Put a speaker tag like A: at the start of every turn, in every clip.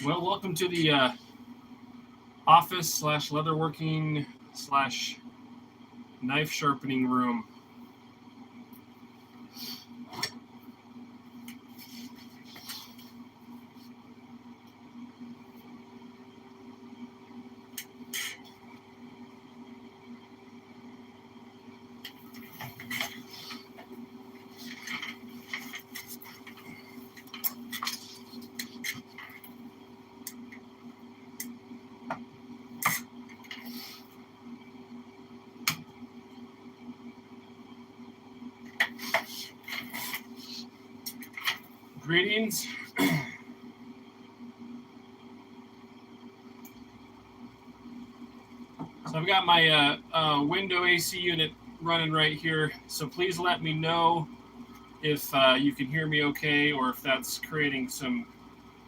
A: Well, welcome to the office slash leatherworking slash knife sharpening room. Greetings. So I've got my window AC unit running right here. So please let me know if you can hear me okay or if that's creating some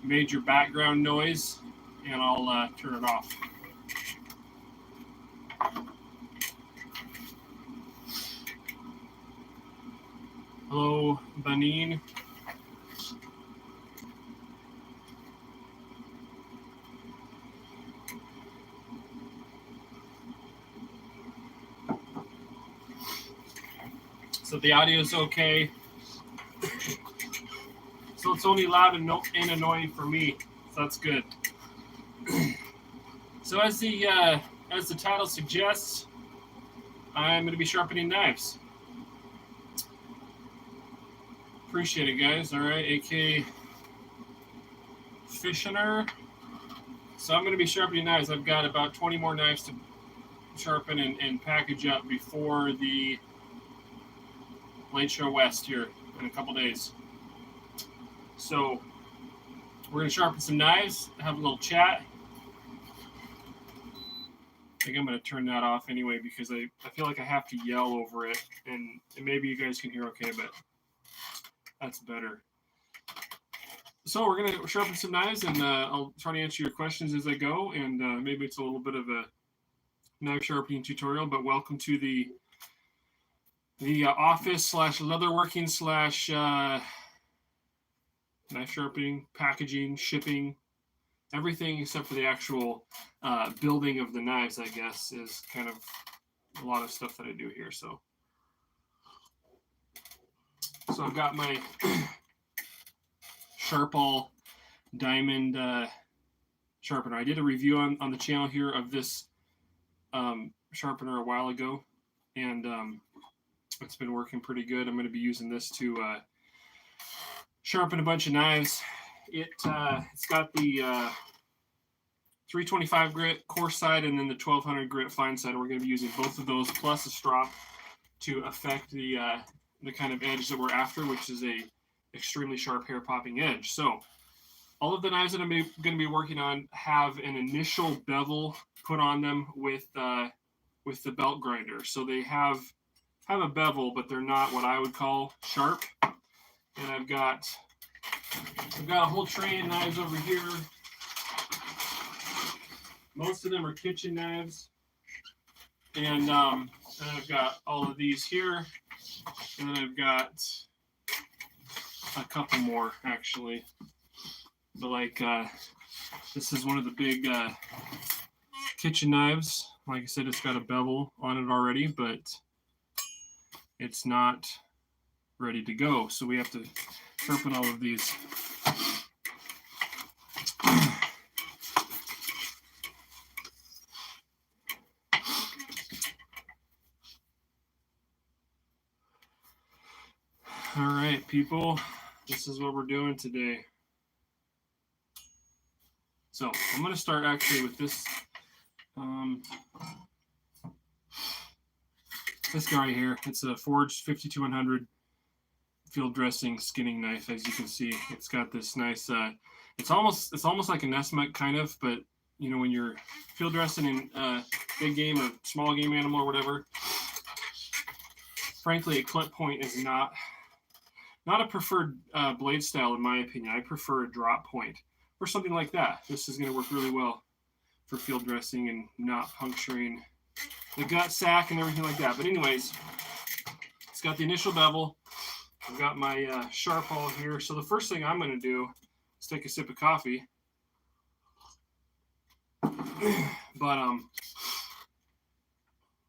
A: major background noise, and I'll turn it off. Hello, Benin. So the audio is okay. So it's only loud and annoying for me. So that's good. So as the title suggests, I'm going to be sharpening knives. Appreciate it, guys. All right, AK Fisher. So I'm going to be sharpening knives. I've got about 20 more knives to sharpen and package up before the Late Show West here in a couple days. So we're going to sharpen some knives, have a little chat. I think I'm going to turn that off anyway because I feel like I have to yell over it, and maybe you guys can hear okay, but that's better. So we're going to sharpen some knives, and I'll try to answer your questions as I go, and maybe it's a little bit of a knife sharpening tutorial, but welcome to the office slash leatherworking slash knife sharpening, packaging, shipping, everything except for the actual building of the knives, I guess, is kind of a lot of stuff that I do here. So I've got my Sharpall diamond sharpener. I did a review on the channel here of this sharpener a while ago, and it's been working pretty good. I'm going to be using this to sharpen a bunch of knives. It's got the 325 grit coarse side and then the 1200 grit fine side. We're going to be using both of those plus a strop to affect the kind of edge that we're after, which is a extremely sharp hair popping edge. So all of the knives that I'm going to be working on have an initial bevel put on them with the belt grinder. So they have a bevel, but they're not what I would call sharp. And I've got a whole tray of knives over here. Most of them are kitchen knives. And I've got all of these here. And then I've got a couple more, actually. But like, this is one of the big kitchen knives. Like I said, it's got a bevel on it already, but it's not ready to go. So we have to sharpen all of these. All right, people, this is what we're doing today. So I'm going to start actually with this this guy here. It's a forged 52100 field dressing skinning knife. As you can see, it's got this nice it's almost like a Nessmuk kind of, but you know, when you're field dressing in big game or small game animal or whatever, frankly a clip point is not a preferred blade style in my opinion. I prefer a drop point or something like that. This is going to work really well for field dressing and not puncturing the gut sac and everything like that. But anyways, it's got the initial bevel. I've got my Sharpall here. So the first thing I'm going to do is take a sip of coffee. But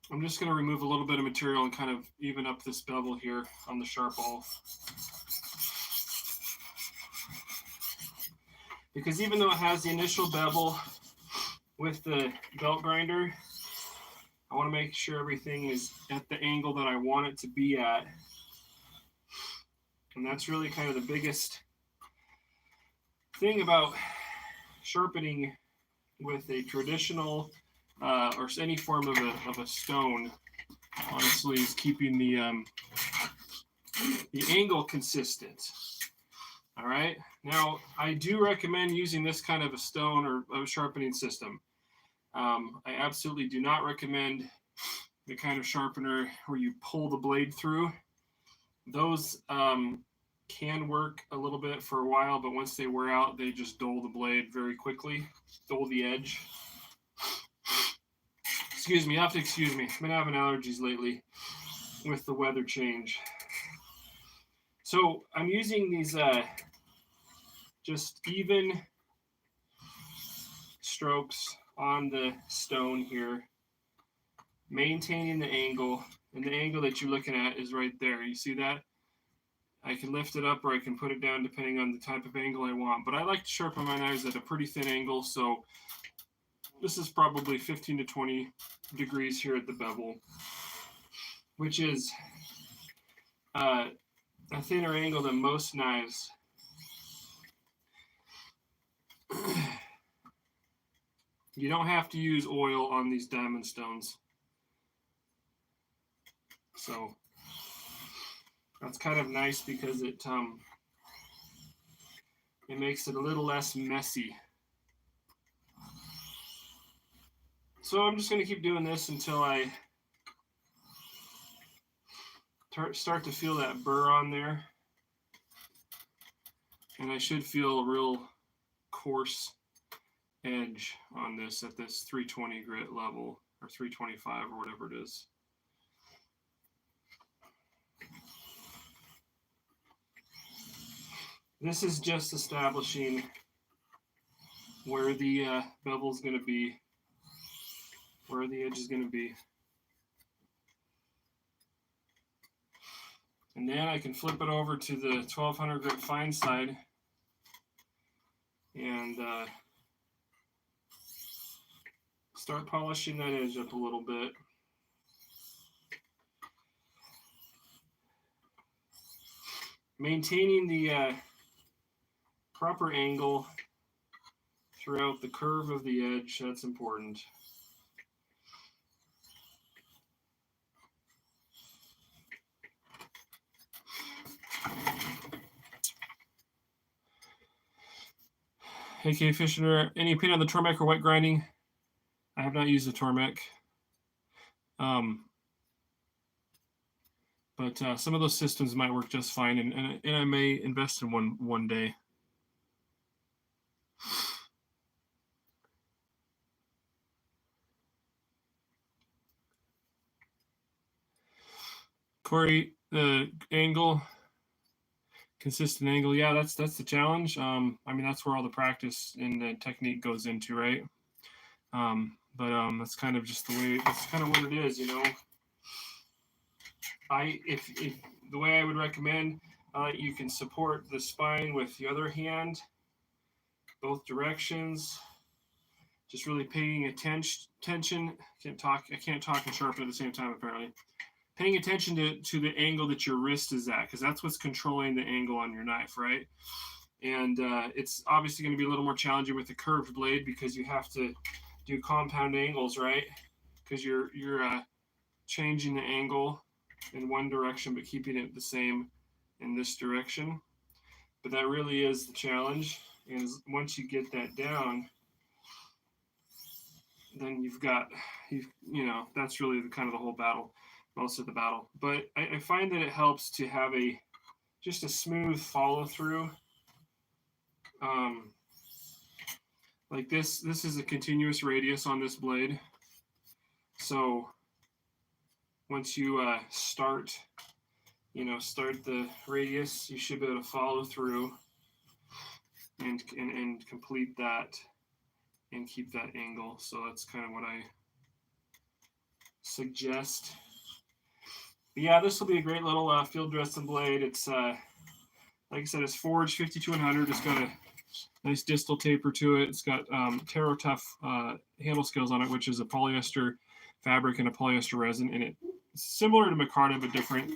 A: I'm just going to remove a little bit of material and kind of even up this bevel here on the sharp ball. Because even though it has the initial bevel with the belt grinder, I want to make sure everything is at the angle that I want it to be at. And that's really kind of the biggest thing about sharpening with a traditional or any form of a stone, honestly, is keeping the angle consistent. All right. Now, I do recommend using this kind of a stone or a sharpening system. I absolutely do not recommend the kind of sharpener where you pull the blade through. Those can work a little bit for a while, but once they wear out, they just dull the blade very quickly, dull the edge. Excuse me, you have to excuse me. I've been having allergies lately with the weather change. So I'm using these just even strokes on the stone here, maintaining the angle, and the angle that you're looking at is right there. You see that? I can lift it up or I can put it down depending on the type of angle I want, but I like to sharpen my knives at a pretty thin angle, so this is probably 15 to 20 degrees here at the bevel, which is a thinner angle than most knives. You don't have to use oil on these diamond stones. So that's kind of nice because it makes it a little less messy. So I'm just going to keep doing this until I start to feel that burr on there. And I should feel a real coarse edge on this at this 320 grit level, or 325 or whatever it is. This is just establishing where the bevel is going to be, where the edge is going to be. And then I can flip it over to the 1200 grit fine side and start polishing that edge up a little bit. Maintaining the proper angle throughout the curve of the edge, that's important. Hey, K. Fisher, any opinion on the Tormek or wet grinding? I have not used the Tormek. But some of those systems might work just fine, and I may invest in one day. Corey, the angle, consistent angle, yeah, that's the challenge. I mean, that's where all the practice and the technique goes into, right? But that's kind of just the way. That's kind of what it is, you know. If the way I would recommend, you can support the spine with the other hand, both directions. Just really paying attention. I can't talk and sharpen at the same time, apparently. Paying attention to the angle that your wrist is at, because that's what's controlling the angle on your knife, right? And it's obviously going to be a little more challenging with the curved blade because you have to do compound angles, right? Because you're changing the angle in one direction but keeping it the same in this direction. But that really is the challenge. And once you get that down, then you know, that's really kind of the whole battle, most of the battle. But I find that it helps to have just a smooth follow through. Like this is a continuous radius on this blade. So once you start the radius, you should be able to follow through and complete that and keep that angle. So that's kind of what I suggest. But yeah, this will be a great little field dressing blade. It's like I said, it's forged 5200. It's got a nice distal taper to it. It's got Taro Tough handle scales on it, which is a polyester fabric and a polyester resin, and it's similar to micarta but different.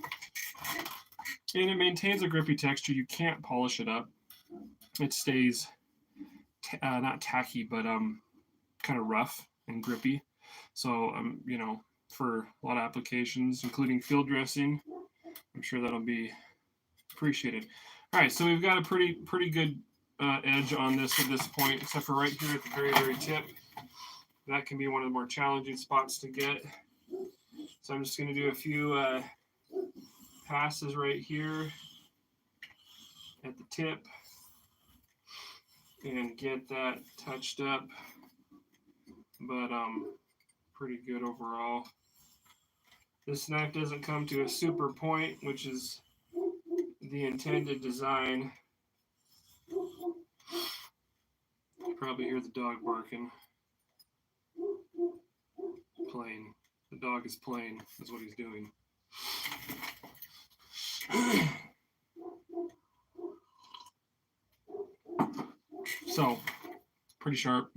A: And it maintains a grippy texture. You can't polish it up. It stays not tacky, but kind of rough and grippy. So you know, for a lot of applications, including field dressing, I'm sure that'll be appreciated. All right, so we've got a pretty good edge on this at this point, except for right here at the very tip. That can be one of the more challenging spots to get. So I'm just going to do a few passes right here at the tip and get that touched up, but pretty good overall. This knife doesn't come to a super point, which is the intended design. You probably hear the dog barking. Playing. The dog is playing, is what he's doing. So, pretty sharp.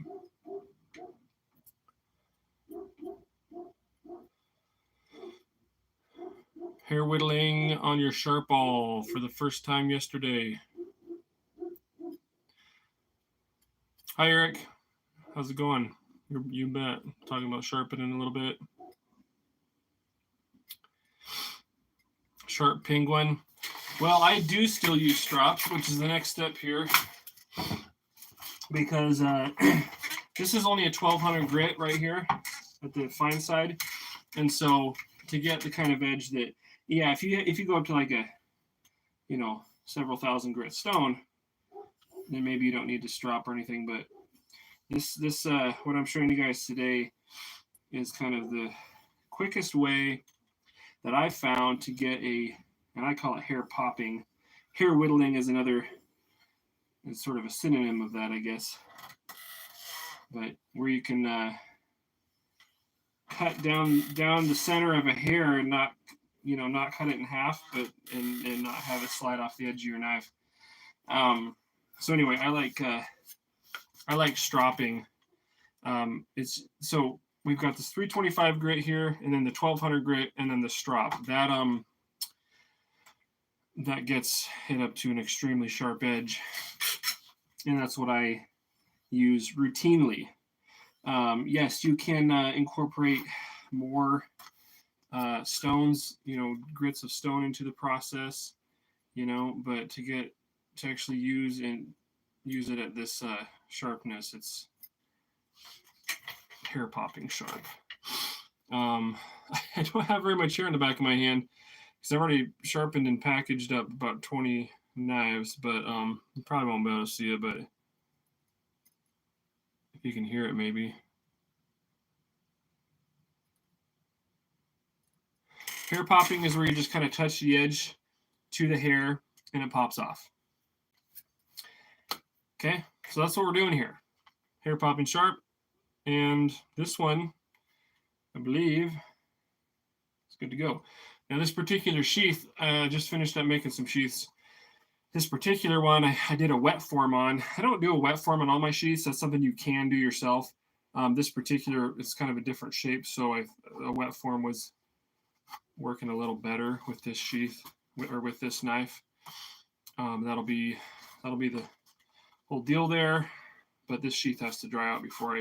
A: Hair whittling on your sharp ball for the first time yesterday. Hi, Eric. How's it going? You bet. Talking about sharpening a little bit. Sharp penguin. Well, I do still use strops, which is the next step here, because this is only a 1200 grit right here at the fine side, and so to get the kind of edge that, yeah, if you go up to like a, you know, several thousand grit stone, then maybe you don't need to strop or anything. But this what I'm showing you guys today is kind of the quickest way that I've found to get a, and I call it hair popping. Hair whittling is another, it's sort of a synonym of that, I guess. But where you can cut down the center of a hair and not, you know, not cut it in half, but and not have it slide off the edge of your knife. So anyway, I like stropping. It's so we've got this 325 grit here, and then the 1200 grit, and then the strop. That gets it up to an extremely sharp edge, and that's what I use routinely. Yes, you can incorporate more stones, you know, grits of stone into the process, you know, but to actually use it at this sharpness, it's hair popping sharp. I don't have very much hair in the back of my hand because I've already sharpened and packaged up about 20 knives, but you probably won't be able to see it, but if you can hear it, maybe. Hair popping is where you just kind of touch the edge to the hair and it pops off. Okay, so that's what we're doing here. Hair popping sharp. And this one, I believe, it's good to go. Now this particular sheath, I just finished up making some sheaths. This particular one, I did a wet form on. I don't do a wet form on all my sheaths. That's something you can do yourself. This particular, it's kind of a different shape, so a wet form was working a little better with this sheath, or with this knife. That'll be the whole deal there. But this sheath has to dry out before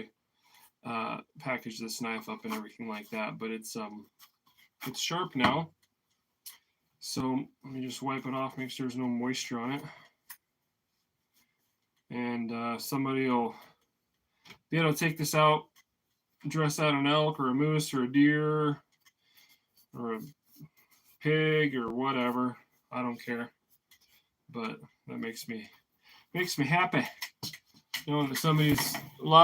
A: I package this knife up and everything like that. But it's sharp now. So let me just wipe it off, make sure there's no moisture on it. And somebody will be able to take this out, dress out an elk or a moose or a deer or a pig or whatever. I don't care. But that makes me happy. You know,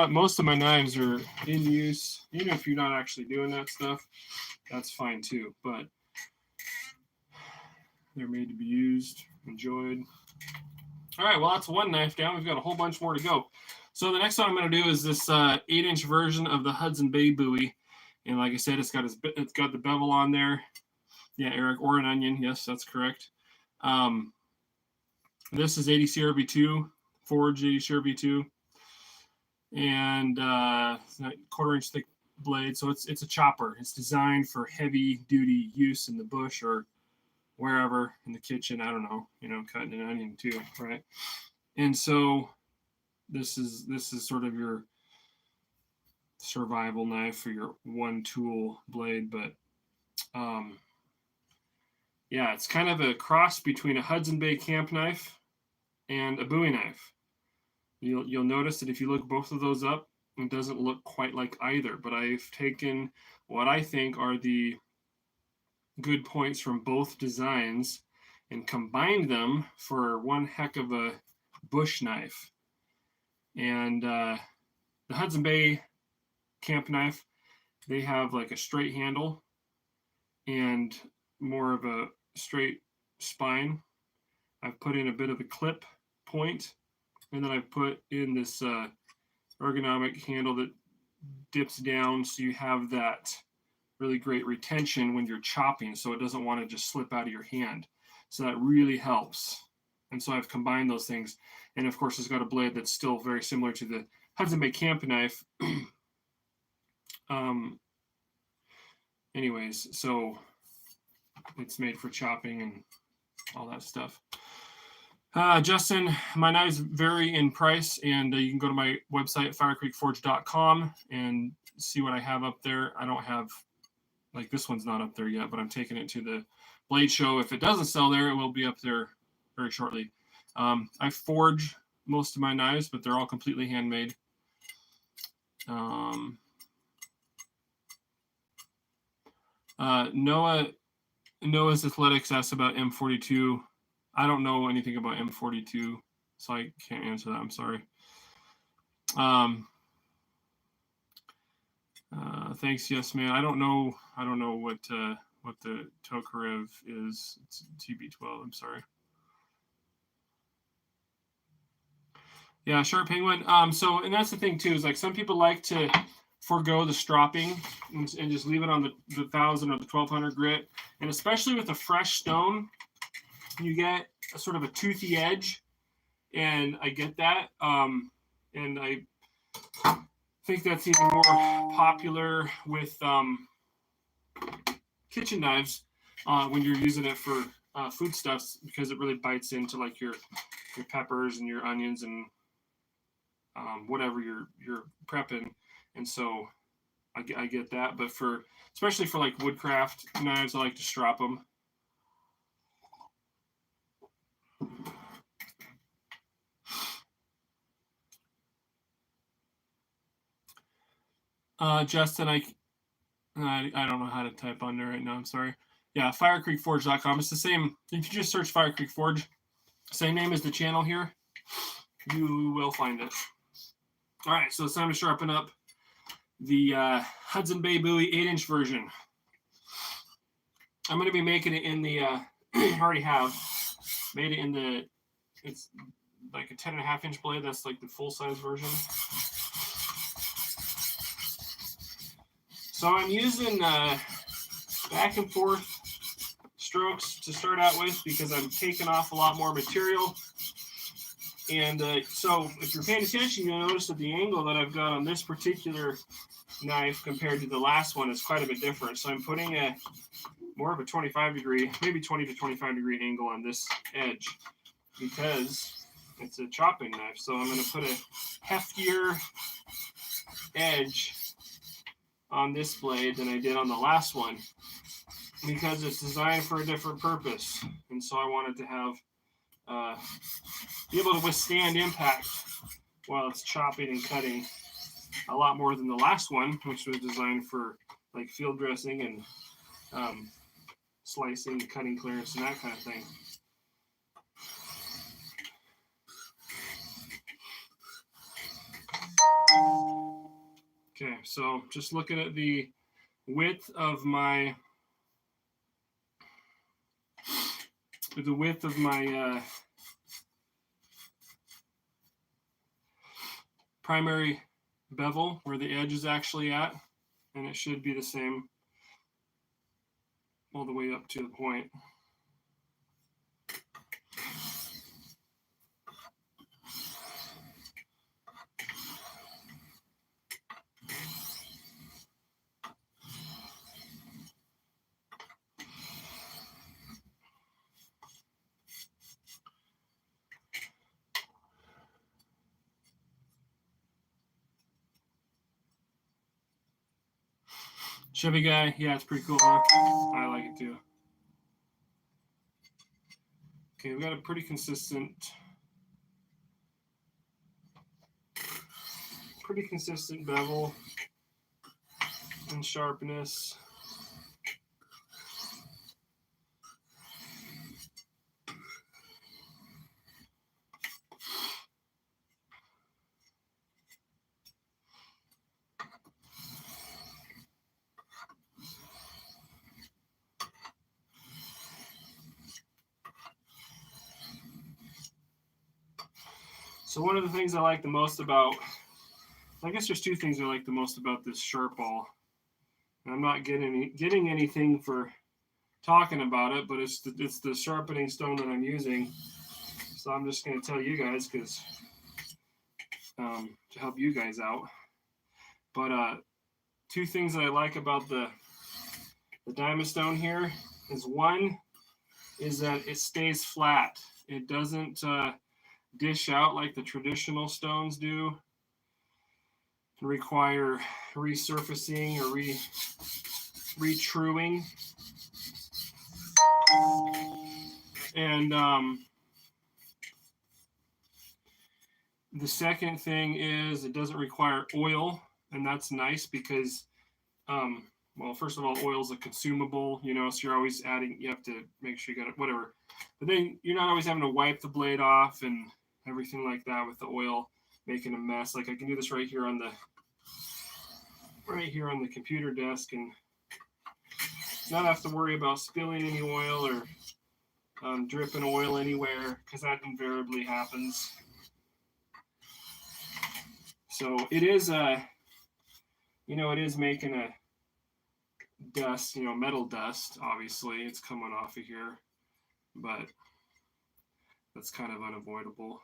A: most of my knives are in use. Even if you're not actually doing that stuff, that's fine too. But they're made to be used, enjoyed. All right, well, that's one knife down. We've got a whole bunch more to go. So the next one I'm going to do is this 8-inch version of the Hudson Bay buoy. And like I said, it's got the bevel on there. Yeah, Eric, or an onion. Yes, that's correct. This is 80 CRB2, Forge 80 CRB2, and 1/4-inch thick blade. So it's a chopper. It's designed for heavy duty use in the bush or wherever in the kitchen. I don't know, cutting an onion too, right? And so this is sort of your survival knife for your one tool blade, but yeah, it's kind of a cross between a Hudson Bay camp knife and a bowie knife. You'll notice that if you look both of those up, it doesn't look quite like either, but I've taken what I think are the good points from both designs and combined them for one heck of a bush knife. And the Hudson Bay camp knife, they have like a straight handle and more of a straight spine. I've put in a bit of a clip point, and then I've put in this ergonomic handle that dips down so you have that really great retention when you're chopping, so it doesn't want to just slip out of your hand. So that really helps. And so I've combined those things. And of course, it's got a blade that's still very similar to the Hudson Bay camp knife. Anyways, so it's made for chopping and all that stuff. Justin, my knives vary in price, and you can go to my website, firecreekforge.com, and see what I have up there. I don't have, like, this one's not up there yet, but I'm taking it to the blade show. If it doesn't sell there, it will be up there very shortly. I forge most of my knives, but they're all completely handmade. Noah's Athletics asked about M42. I don't know anything about M42, so I can't answer that. I'm sorry. Thanks, yes, man. I don't know what the Tokarev is. It's TB12. I'm sorry. Yeah, Sharp Penguin. So, and that's the thing too, is like some people like to forego the stropping and just leave it on the 1,000 or the 1,200 grit, and especially with a fresh stone, you get a sort of a toothy edge, and I get that. And I think that's even more popular with kitchen knives when you're using it for foodstuffs, because it really bites into like your peppers and your onions and whatever you're prepping. And so I get that, but especially for like woodcraft knives, I like to strop them. Justin, I don't know how to type on there right now. I'm sorry. Yeah, firecreekforge.com. It's the same. If you just search Fire Creek Forge, same name as the channel here, you will find it. All right, so it's time to sharpen up the Hudson Bay buoy 8-inch version. I'm going to be making it in the, already have made it in the, it's like a 10.5-inch blade. That's like the full-size version. So I'm using back and forth strokes to start out with, because I'm taking off a lot more material. And so if you're paying attention, you'll notice that the angle that I've got on this particular knife compared to the last one is quite a bit different. So I'm putting more of a 25 degree, maybe 20 to 25 degree angle on this edge, because it's a chopping knife. So I'm going to put a heftier edge on this blade than I did on the last one, because it's designed for a different purpose. And so I wanted to have be able to withstand impact while it's chopping and cutting a lot more than the last one, which was designed for like field dressing and slicing, cutting clearance, and that kind of thing. Okay, so just looking at the width of my primary bevel where the edge is actually at, and it should be the same all the way up to the point. Chevy guy, yeah, it's pretty cool, huh? I like it too. Okay, we've got a pretty consistent bevel and sharpness. So one of the things I like the most about, I guess there's two things I like the most about this sharp ball. And I'm not getting anything for talking about it, but it's the sharpening stone that I'm using. So I'm just going to tell you guys because to help you guys out. But two things that I like about the diamond stone here is, one is that it stays flat. It doesn't dish out like the traditional stones do. Require resurfacing or retruing. And the second thing is it doesn't require oil, and that's nice because well, first of all, oil is a consumable, so you're always adding, you have to make sure you got it, whatever. But then you're not always having to wipe the blade off and everything like that with the oil making a mess. Like I can do this right here on the computer desk and not have to worry about spilling any oil or dripping oil anywhere, because that invariably happens. So it is it is making a dust, metal dust. Obviously, it's coming off of here, but that's kind of unavoidable.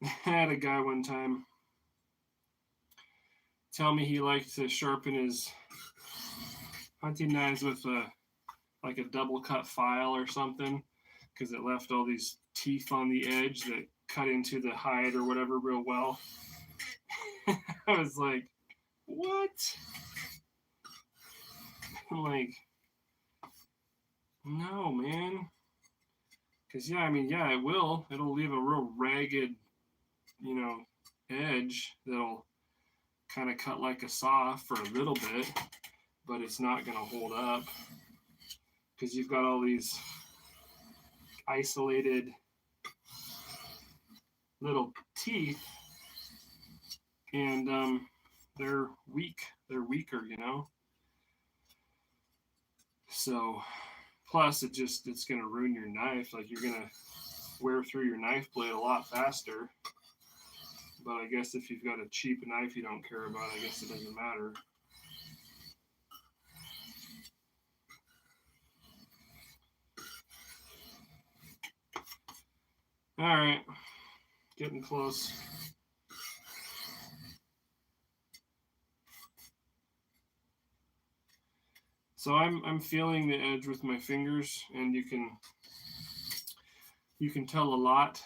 A: I had a guy one time tell me he liked to sharpen his hunting knives with like a double cut file or something, because it left all these teeth on the edge that cut into the hide or whatever real well. I was like, what? I'm like, no, man. Because, it will. It'll leave a real ragged, edge that'll kind of cut like a saw for a little bit, but it's not going to hold up because you've got all these isolated little teeth, and they're weak. They're weaker, So, plus it's going to ruin your knife. Like, you're going to wear through your knife blade a lot faster. But I guess if you've got a cheap knife you don't care about, I guess it doesn't matter. All right, getting close. So I'm feeling the edge with my fingers, and you can tell a lot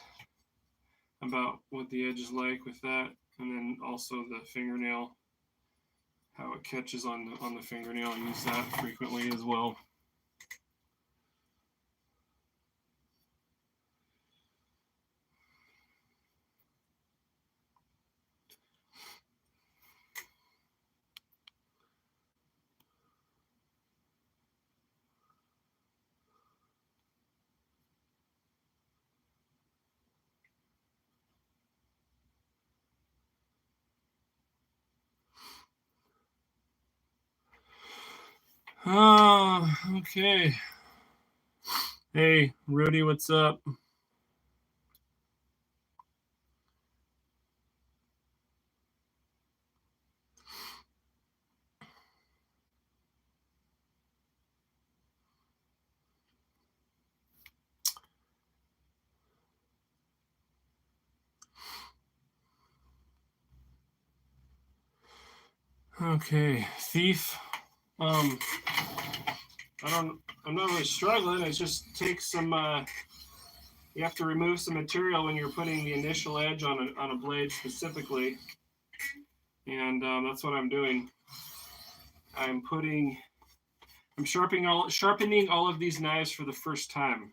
A: about what the edge is like with that, and then also the fingernail, how it catches on the fingernail. I use that frequently as well. Okay. Hey, Rudy, what's up? Okay, thief. I'm not really struggling. It just takes some. You have to remove some material when you're putting the initial edge on a blade specifically, and that's what I'm doing. I'm sharpening all of these knives for the first time.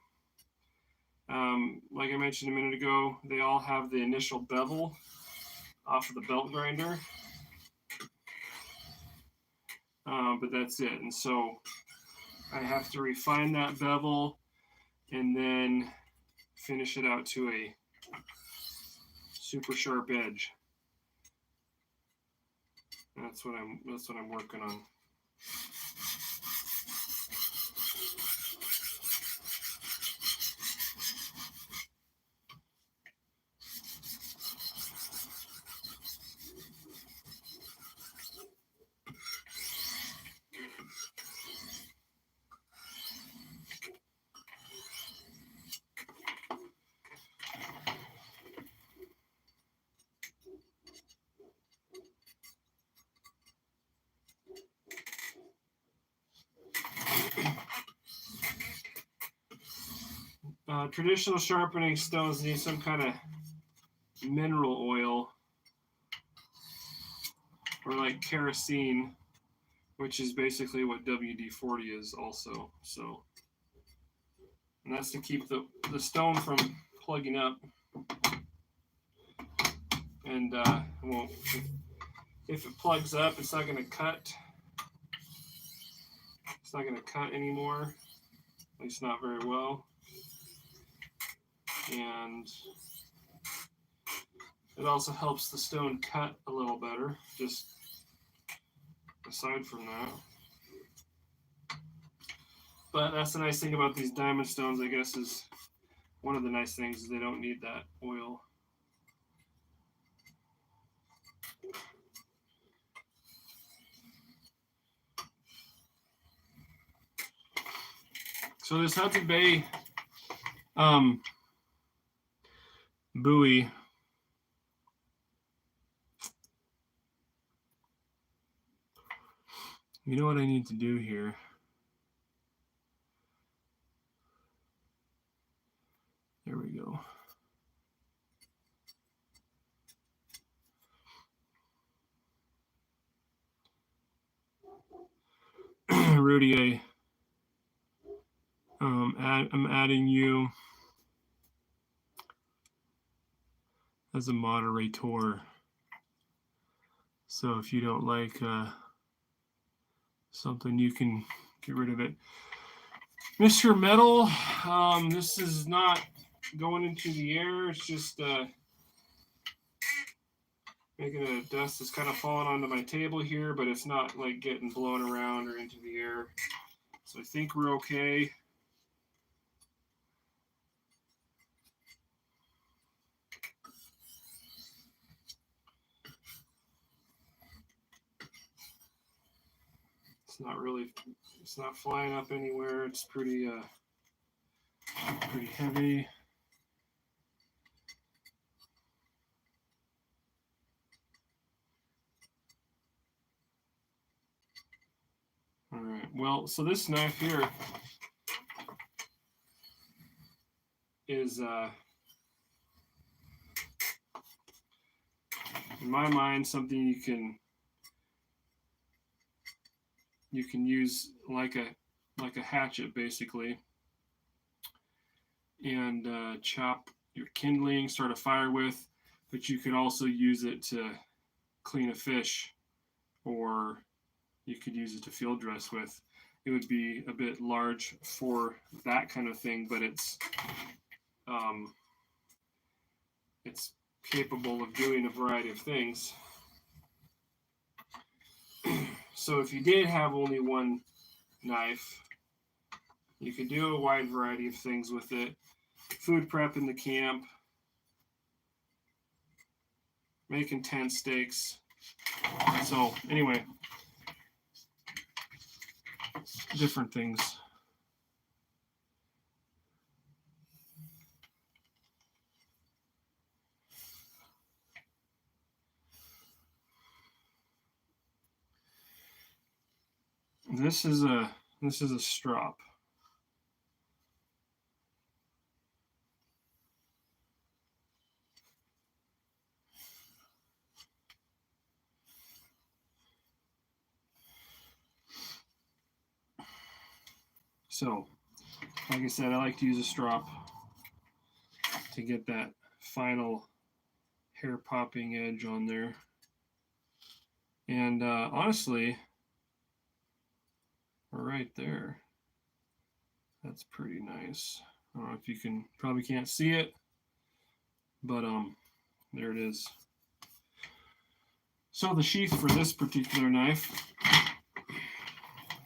A: Like I mentioned a minute ago, they all have the initial bevel off of the belt grinder, but that's it. And so I have to refine that bevel and then finish it out to a super sharp edge. That's what I'm working on. Traditional sharpening stones need some kind of mineral oil or like kerosene, which is basically what WD-40 is also. So, and that's to keep the stone from plugging up. And won't, if it plugs up, it's not going to cut. It's not going to cut anymore, at least not very well. And it also helps the stone cut a little better, just aside from that. But that's the nice thing about these diamond stones, I guess, is one of the nice things is they don't need that oil. So this Hudson Bay buoy, you know what I need to do here? There we go. Rudy, I'm adding you as a moderator. So if you don't like something, you can get rid of it. Mr. Metal, this is not going into the air. It's just making a dust that's kind of falling onto my table here, but it's not like getting blown around or into the air. So I think we're okay. It's not flying up anywhere. It's pretty heavy. All right, well, so this knife here is, in my mind, something you can use like a hatchet, basically, and chop your kindling, start a fire with, but you could also use it to clean a fish, or you could use it to field dress with. It would be a bit large for that kind of thing, but it's capable of doing a variety of things. So if you did have only one knife. You can do a wide variety of things with it. Food prep in the camp, making tent stakes. So anyway, different things. This is a strop. So, like I said, I like to use a strop to get that final hair popping edge on there. And honestly, right there, that's pretty nice. I don't know if you can, probably can't see it, but there it is. So the sheath for this particular knife,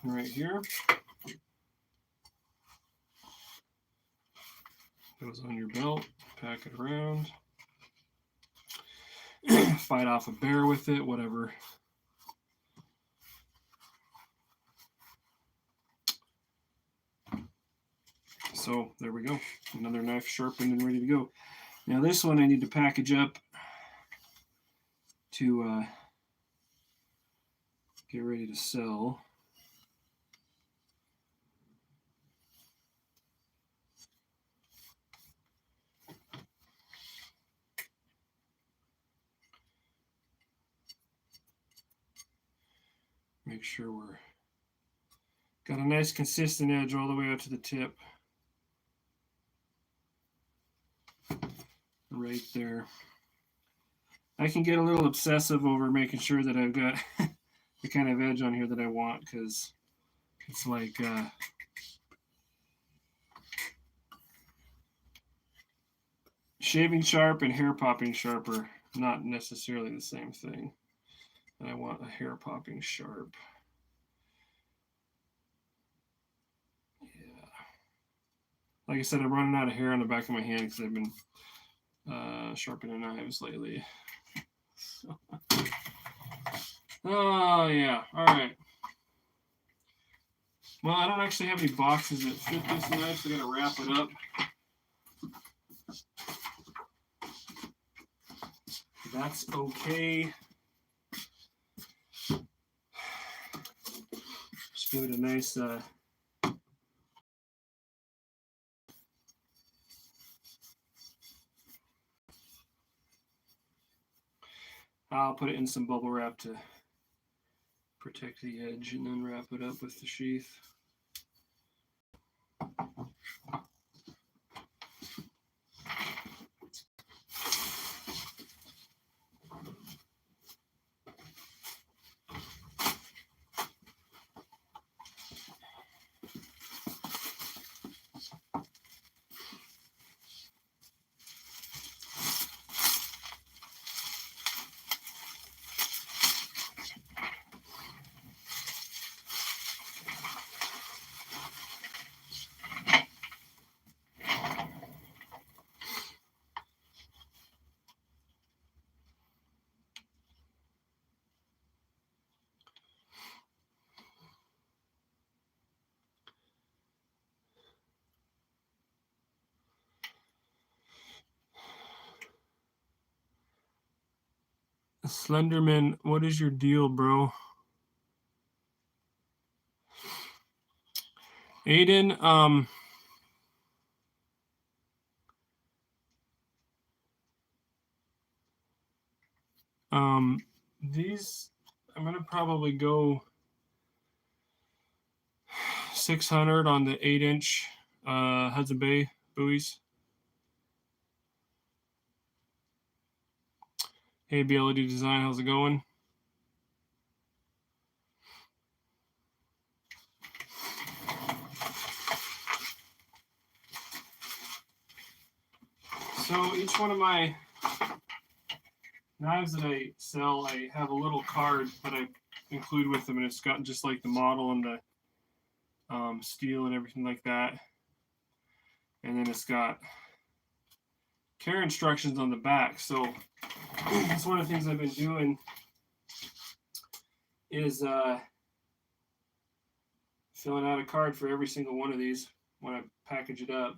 A: right here, goes on your belt, pack it around, fight off a bear with it, whatever. So there we go, another knife sharpened and ready to go. Now this one I need to package up to get ready to sell. Make sure we're got a nice consistent edge all the way out to the tip. Right there. I can get a little obsessive over making sure that I've got the kind of edge on here that I want, because it's like shaving sharp and hair popping sharp are not necessarily the same thing. And I want a hair popping sharp. Yeah. Like I said, I'm running out of hair on the back of my hand because I've been sharpening knives lately. So. Oh, yeah. All right. Well, I don't actually have any boxes that fit this knife, so I got to wrap it up. That's okay. Just give it a nice I'll put it in some bubble wrap to protect the edge and then wrap it up with the sheath. Slenderman, what is your deal, bro? Aiden, these, I'm gonna probably go 600 on the 8-inch Hudson Bay buoys. Hey, BLD Design, how's it going? So each one of my knives that I sell, I have a little card that I include with them, and it's got just like the model and the steel and everything like that. And then it's got care instructions on the back. So that's one of the things I've been doing is filling out a card for every single one of these when I package it up.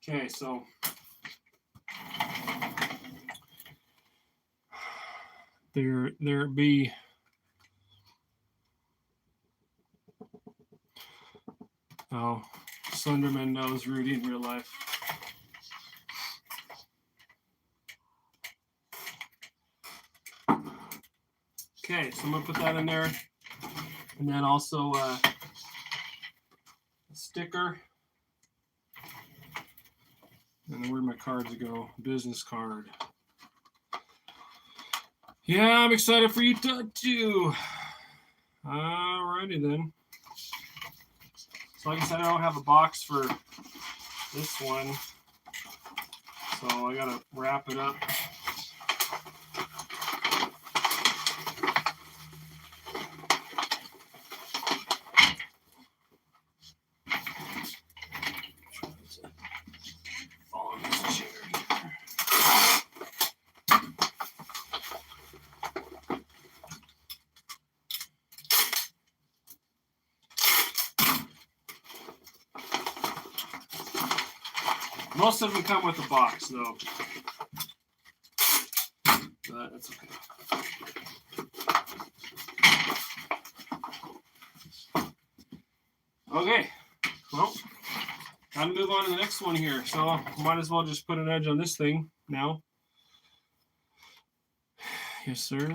A: Okay, so there be Slenderman knows Rudy in real life. Okay, so I'm gonna put that in there, and then also a sticker. And then where'd my cards go? Business card. Yeah, I'm excited for you too. Alrighty then. So like I said, I don't have a box for this one, so I gotta wrap it up. Most of them come with a box, though. But that's okay. Okay. Well, time to move on to the next one here. So might as well just put an edge on this thing now. Yes, sir.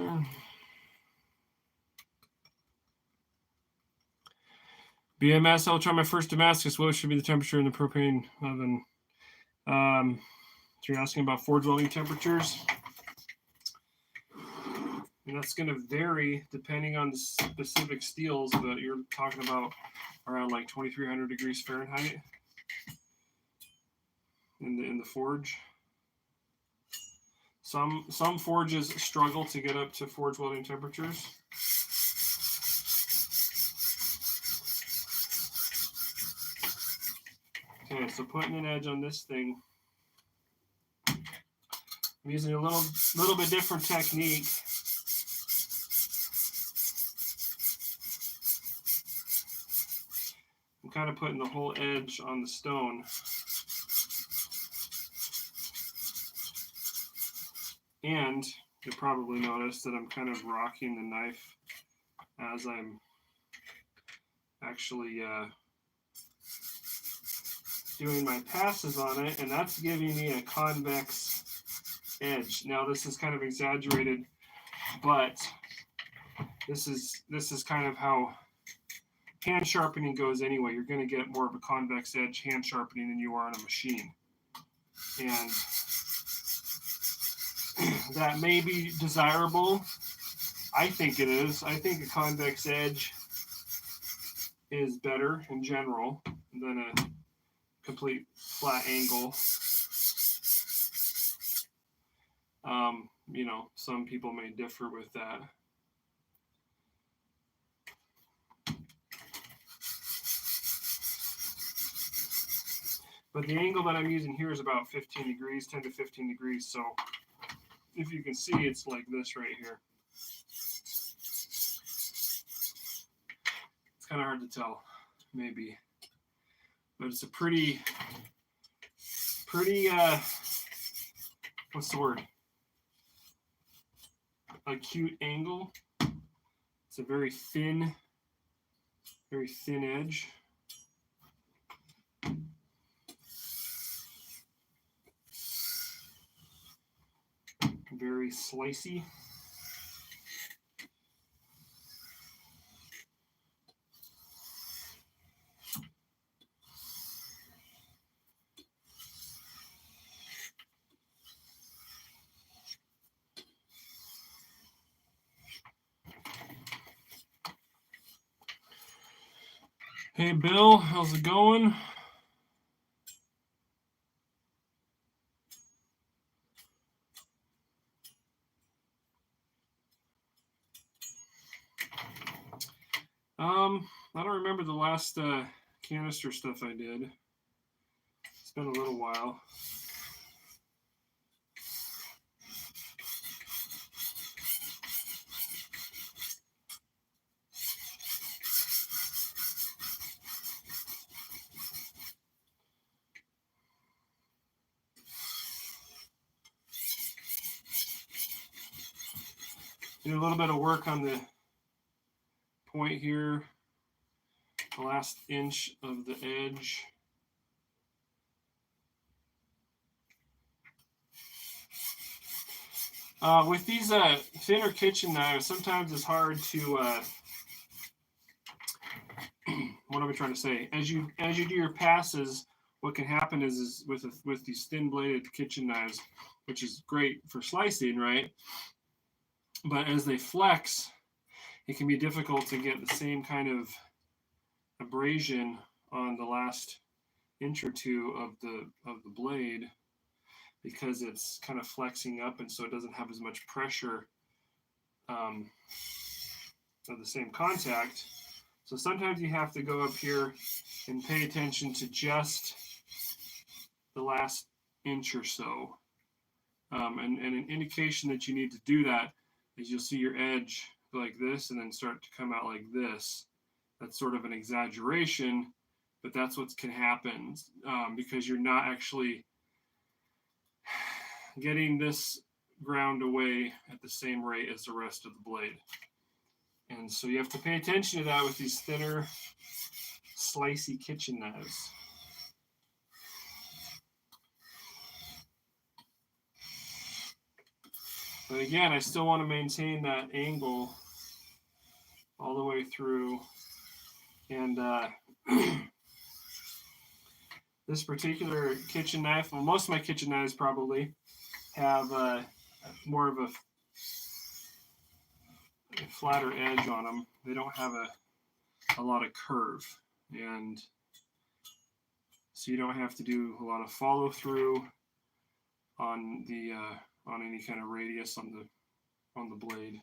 A: BMS, I'll try my first Damascus. What should be the temperature in the propane oven? So you're asking about forge welding temperatures. And that's going to vary depending on the specific steels, but you're talking about around like 2,300 degrees Fahrenheit in the forge. Some forges struggle to get up to forge welding temperatures. Okay, so putting an edge on this thing. I'm using a little bit different technique. I'm kind of putting the whole edge on the stone. And you'll probably notice that I'm kind of rocking the knife as I'm actually doing my passes on it, and that's giving me a convex edge. Now this is kind of exaggerated, but this is kind of how hand sharpening goes anyway. You're going to get more of a convex edge hand sharpening than you are on a machine. And that may be desirable. I think it is. I think a convex edge is better in general than a complete flat angle. You know, some people may differ with that. But the angle that I'm using here is about 15 degrees, 10 to 15 degrees. So if you can see, it's like this right here. It's kind of hard to tell, maybe. But it's a pretty, what's the word? Acute angle. It's a very thin edge. Very slicey. Hey Bill, how's it going? I don't remember the last canister stuff I did. It's been a little while. Did a little bit of work on the point here, the last inch of the edge. With these thinner kitchen knives, sometimes it's hard to. What am I trying to say? As you do your passes, what can happen is with these thin bladed kitchen knives, which is great for slicing, right? But as they flex, it can be difficult to get the same kind of abrasion on the last inch or two of the blade, because it's kind of flexing up, and so it doesn't have as much pressure of the same contact. So sometimes you have to go up here and pay attention to just the last inch or so. And an indication that you need to do that is you'll see your edge like this and then start to come out like this. That's sort of an exaggeration, but that's what can happen because you're not actually getting this ground away at the same rate as the rest of the blade. And so you have to pay attention to that with these thinner, slicey kitchen knives. But again, I still want to maintain that angle all the way through. And this particular kitchen knife, well, most of my kitchen knives probably have more of a flatter edge on them. They don't have a lot of curve, and so you don't have to do a lot of follow through on the on any kind of radius on the blade.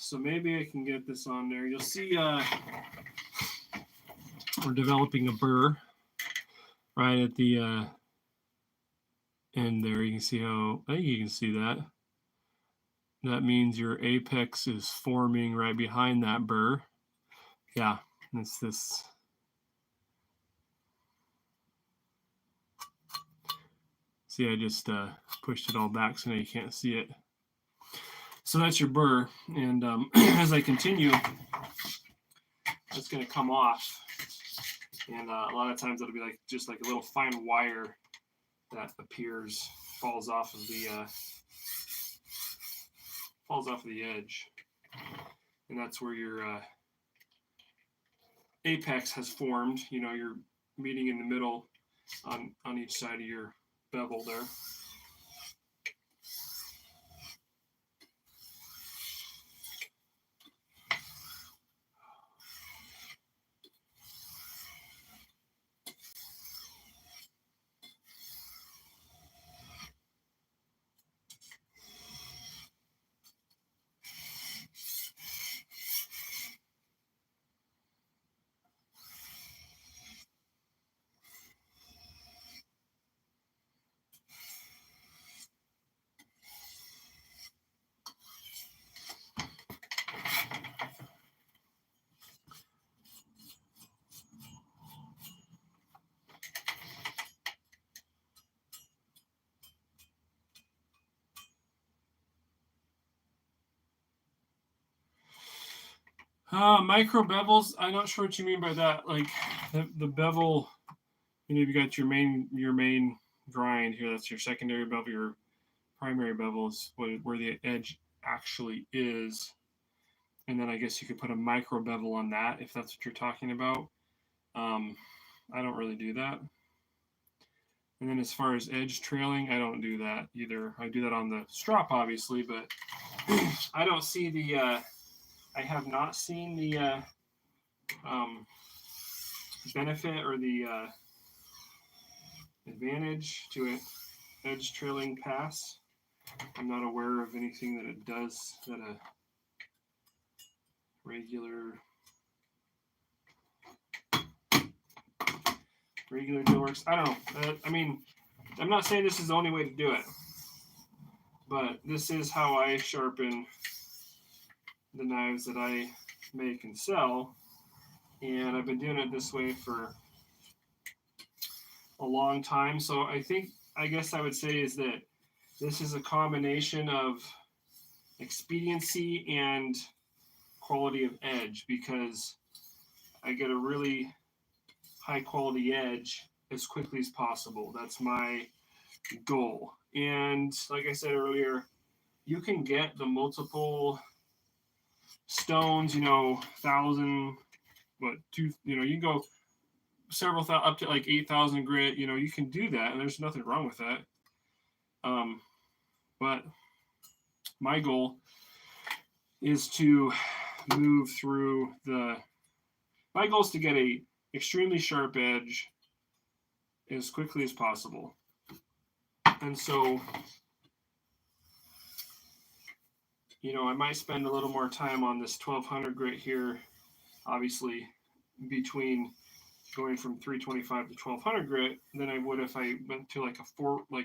A: So maybe I can get this on there. You'll see we're developing a burr right at the end there. You can see how, I think you can see that. That means your apex is forming right behind that burr. Yeah, it's this. See, I just pushed it all back so now you can't see it. So that's your burr, and as I continue, it's going to come off, and a lot of times it'll be like just like a little fine wire that appears, falls off of the edge, and that's where your apex has formed. You know, you're meeting in the middle on each side of your bevel there. Micro bevels. I'm not sure what you mean by that. Like the bevel. You've got your main grind here. That's your secondary bevel. Your primary bevel is where the edge actually is. And then I guess you could put a micro bevel on that if that's what you're talking about. I don't really do that. And then as far as edge trailing, I don't do that either. I do that on the strop, obviously, but I don't see the. I have not seen the um, benefit or the advantage to an edge trailing pass. I'm not aware of anything that it does that a regular deal works. I don't know. I mean, I'm not saying this is the only way to do it, but this is how I sharpen the knives that I make and sell, and I've been doing it this way for a long time. So I guess I would say is that this is a combination of expediency and quality of edge, because I get a really high quality edge as quickly as possible. That's my goal. And like I said earlier, you can get the multiple stones, 1,000, you can go several thousand, up to like 8,000 grit, you can do that, and there's nothing wrong with that. But my goal is to move through my goal is to get a extremely sharp edge as quickly as possible. And so, I might spend a little more time on this 1200 grit here, obviously, between going from 325 to 1200 grit than I would if I went to like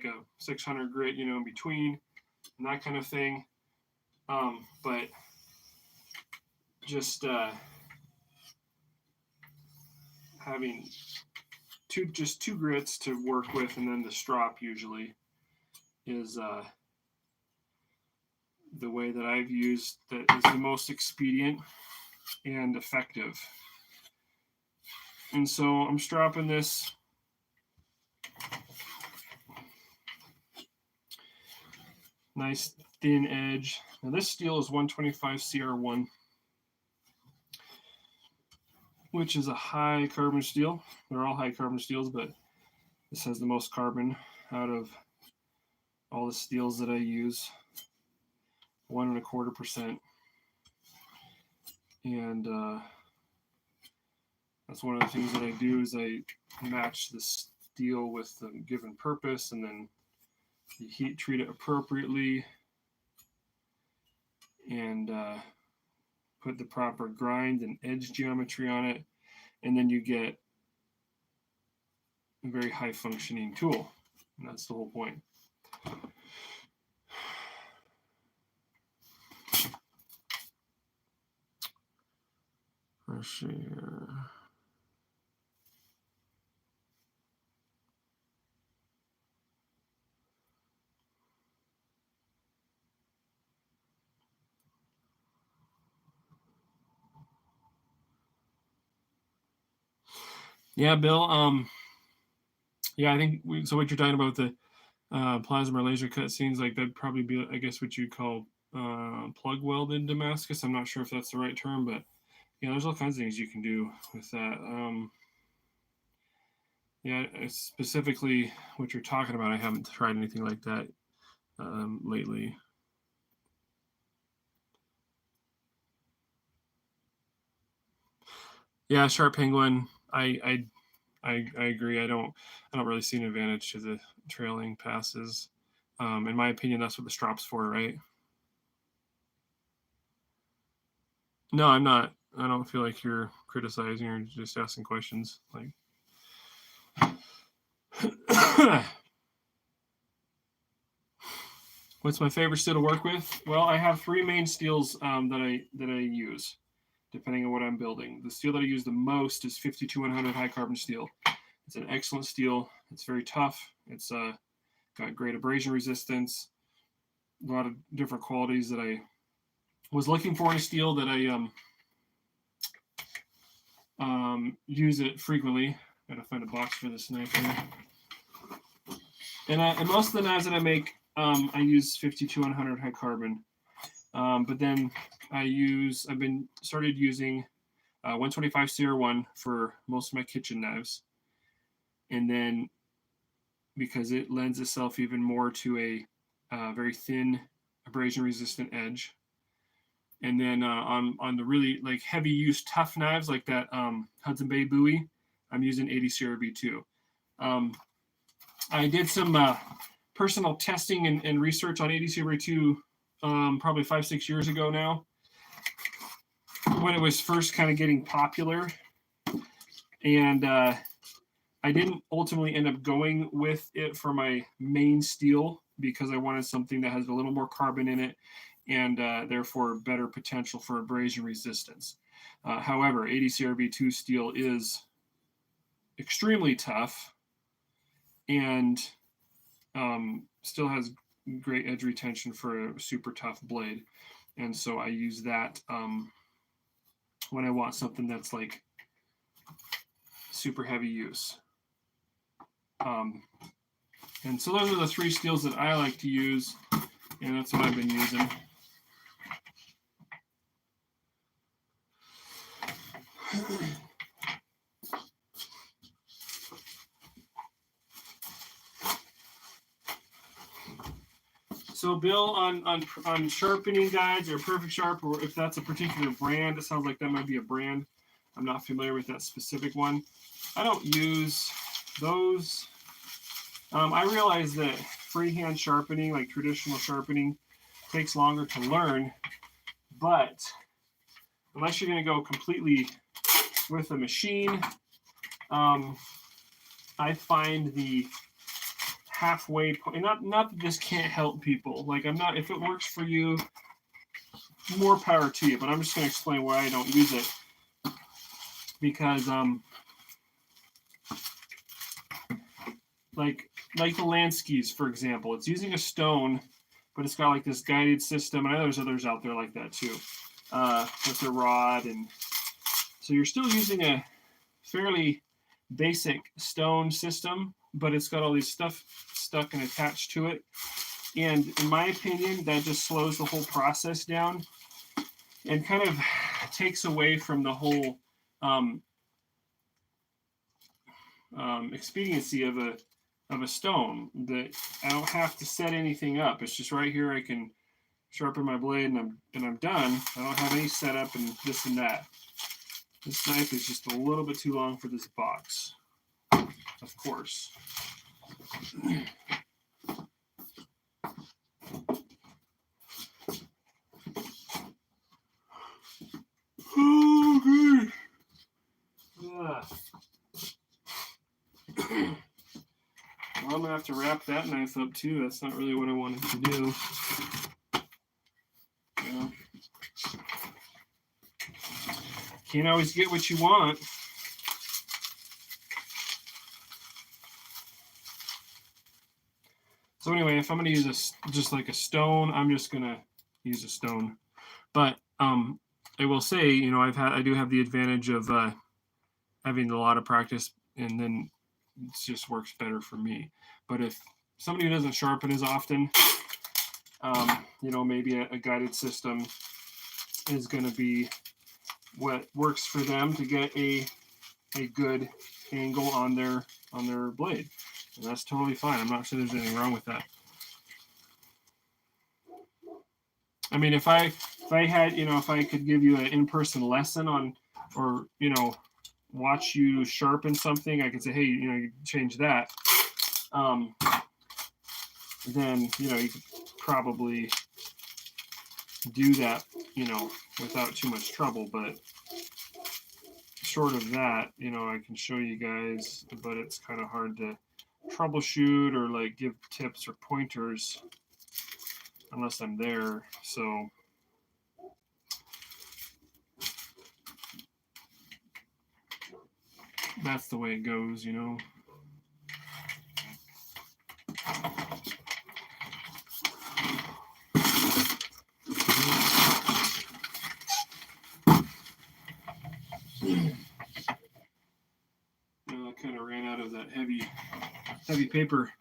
A: a 600 grit, in between, and that kind of thing. But just having two grits to work with, and then the strop usually is the way that I've used that is the most expedient and effective. And so I'm stropping this nice thin edge. Now this steel is 125 CR1, which is a high carbon steel. They're all high carbon steels, but this has the most carbon out of all the steels that I use, 1.25%. And that's one of the things that I do is I match the steel with the given purpose, and then you heat treat it appropriately, and put the proper grind and edge geometry on it, and then you get a very high functioning tool. And that's the whole point. Let's see here. Yeah, Bill. Yeah, I think so. What you're talking about, the plasma or laser cut scenes, like that'd probably be, I guess, what you call plug welded Damascus. I'm not sure if that's the right term, but yeah, there's all kinds of things you can do with that. Yeah, specifically what you're talking about, I haven't tried anything like that lately. Yeah, Sharp Penguin. I agree. I don't really see an advantage to the trailing passes. In my opinion, that's what the strop's for, right? No, I'm not. I don't feel like you're criticizing or just asking questions. Like, what's my favorite steel to work with? Well, I have three main steels that I use, depending on what I'm building. The steel that I use the most is 52100 high carbon steel. It's an excellent steel. It's very tough. It's got great abrasion resistance, a lot of different qualities that I was looking for in a steel that I use it frequently. Gotta find a box for this knife here. And most of the knives that I make, I use 52-100 high carbon. But then I've been started using 125 CR1 for most of my kitchen knives. And then because it lends itself even more to a very thin abrasion resistant edge. And then on the really like heavy use tough knives like that Hudson Bay Bowie, I'm using 80 CRB2. I did some personal testing and research on 80 CRB2 probably 5-6 years ago now, when it was first kind of getting popular. And I didn't ultimately end up going with it for my main steel because I wanted something that has a little more carbon in it and therefore better potential for abrasion resistance. However, 80 CRB2 steel is extremely tough and still has great edge retention for a super tough blade. And so I use that when I want something that's like super heavy use. And so those are the 3 steels that I like to use, and that's what I've been using. So Bill, on sharpening guides or Perfect Sharp, or if that's a particular brand, it sounds like that might be a brand. I'm not familiar with that specific one. I don't use those. I realize that freehand sharpening, like traditional sharpening, takes longer to learn, but unless you're going to go completely with a machine, I find the halfway point. Not that this can't help people. Like if it works for you, more power to you. But I'm just going to explain why I don't use it, because like the Landskis, for example, it's using a stone, but it's got like this guided system. And I know there's others out there like that too, with a rod, and so you're still using a fairly basic stone system, but it's got all these stuff stuck and attached to it. And in my opinion, that just slows the whole process down and kind of takes away from the whole expediency of a stone, that I don't have to set anything up. It's just right here. I can sharpen my blade and I'm done. I don't have any setup and this and that. This knife is just a little bit too long for this box, of course. Okay. Well, I'm going to have to wrap that knife up too. That's not really what I wanted to do. Yeah. Can't always get what you want. So anyway, if I'm going to use just like a stone, I'm just going to use a stone. But I will say, I do have the advantage of having a lot of practice, and then it just works better for me. But if somebody who doesn't sharpen as often, maybe a guided system is going to be what works for them to get a good angle on their blade. And that's totally fine. I'm not sure there's anything wrong with that. I mean, if I had, if I could give you an in-person lesson on, or, watch you sharpen something, I could say, hey, you change that. Then, you could probably do that, without too much trouble. But short of that, I can show you guys, but it's kind of hard to troubleshoot or like give tips or pointers unless I'm there. So that's the way it goes, heavy paper.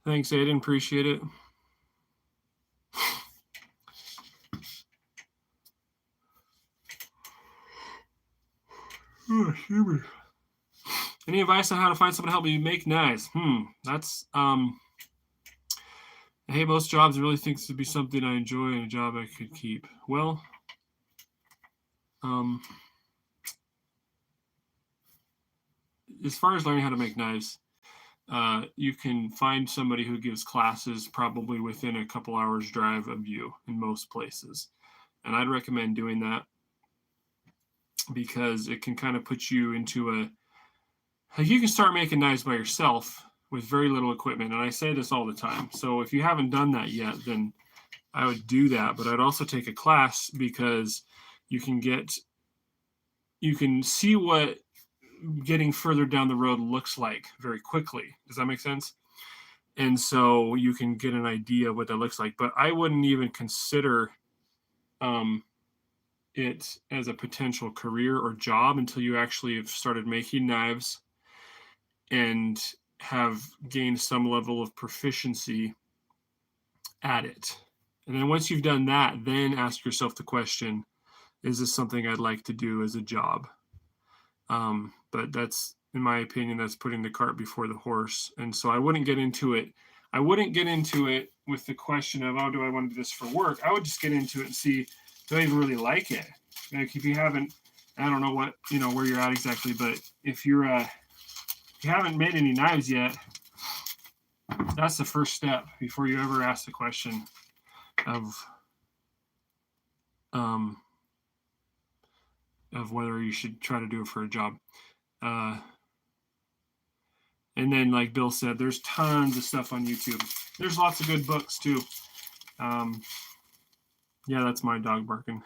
A: Thanks, Aiden. Appreciate it. Oh, any advice on how to find someone to help me make knives? That's I hate most jobs. I really think this would be something I enjoy and a job I could keep. Well, as far as learning how to make knives, you can find somebody who gives classes probably within a couple hours drive of you in most places. And I'd recommend doing that because it can kind of put you into you can start making knives by yourself with very little equipment. And I say this all the time. So if you haven't done that yet, then I would do that. But I'd also take a class because you can see what getting further down the road looks like very quickly. Does that make sense? And so you can get an idea of what that looks like. But I wouldn't even consider it as a potential career or job until you actually have started making knives and have gained some level of proficiency at it. And then once you've done that, then ask yourself the question, is this something I'd like to do as a job? But that's, in my opinion, that's putting the cart before the horse. And so I wouldn't get into it. I wouldn't get into it with the question of, oh, do I want to do this for work? I would just get into it and see, do I even really like it? Like if you haven't, I don't know what, where you're at exactly, but if you haven't made any knives yet, that's the first step before you ever ask the question of whether you should try to do it for a job. And then, like Bill said, there's tons of stuff on YouTube. There's lots of good books too. Yeah, that's my dog barking.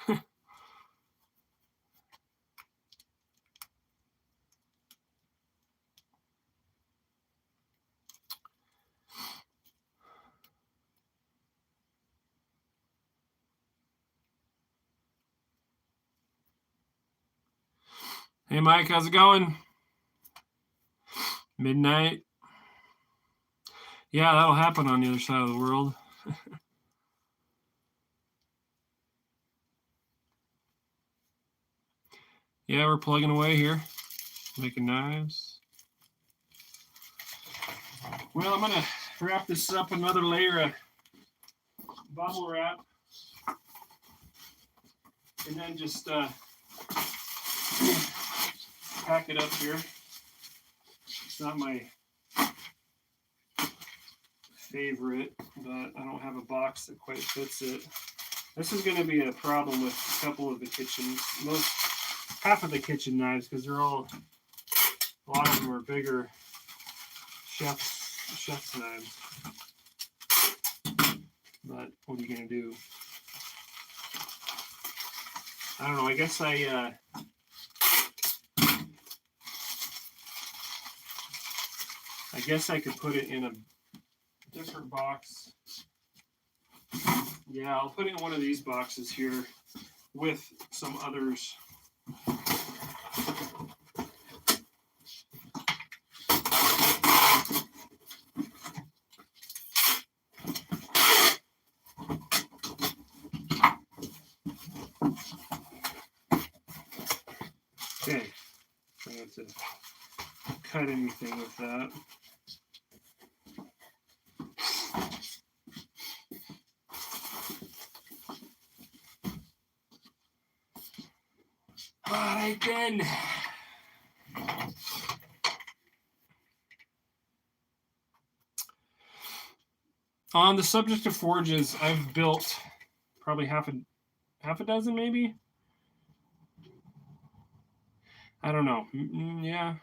A: Hey, Mike, how's it going? Midnight. Yeah, that'll happen on the other side of the world. Yeah, we're plugging away here, making knives. Well, I'm going to wrap this up another layer of bubble wrap. And then just pack it up here. It's not my favorite, but I don't have a box that quite fits it. This is going to be a problem with a couple of the kitchens, half of the kitchen knives, because a lot of them are bigger chef's knives. But what are you going to do? I don't know. I guess I could put it in a different box. Yeah, I'll put it in one of these boxes here with some others. Okay, I don't have to cut anything with that. All right then. On the subject of forges, I've built probably half a dozen, maybe. I don't know. Yeah,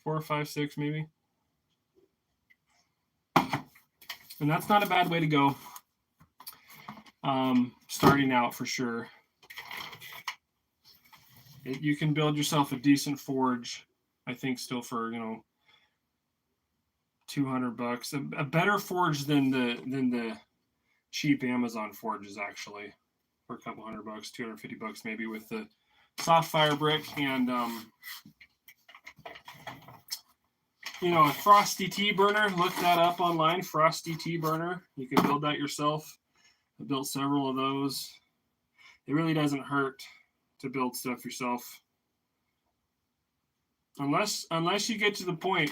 A: 4, 5, 6, maybe. And that's not a bad way to go. Starting out for sure. You can build yourself a decent forge, I think, still for $200. A better forge than the cheap Amazon forges, actually, for a couple $100, $250 maybe, with the soft fire brick, and you know, a frosty tea burner. Look that up online. Frosty tea burner. You can build that yourself. I built several of those. It really doesn't hurt to build stuff yourself, unless you get to the point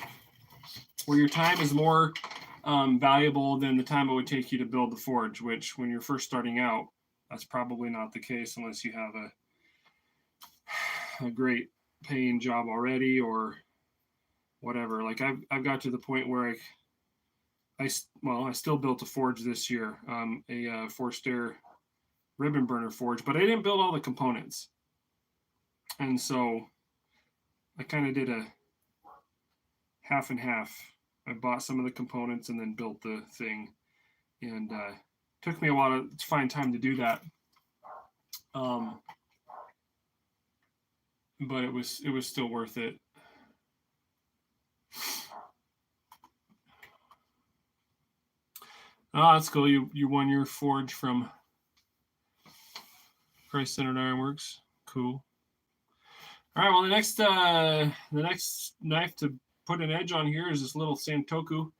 A: where your time is more valuable than the time it would take you to build the forge, which when you're first starting out, that's probably not the case unless you have a great paying job already or whatever. Like I've got to the point where I still built a forge this year, a forced air ribbon burner forge, but I didn't build all the components. And so I kind of did a half and half. I bought some of the components and then built the thing, and took me a while to find time to do that. But it was still worth it. Oh, that's cool. You won your forge from Christ-Centered Ironworks. Cool. All right. Well, the next knife to put an edge on here is this little Santoku.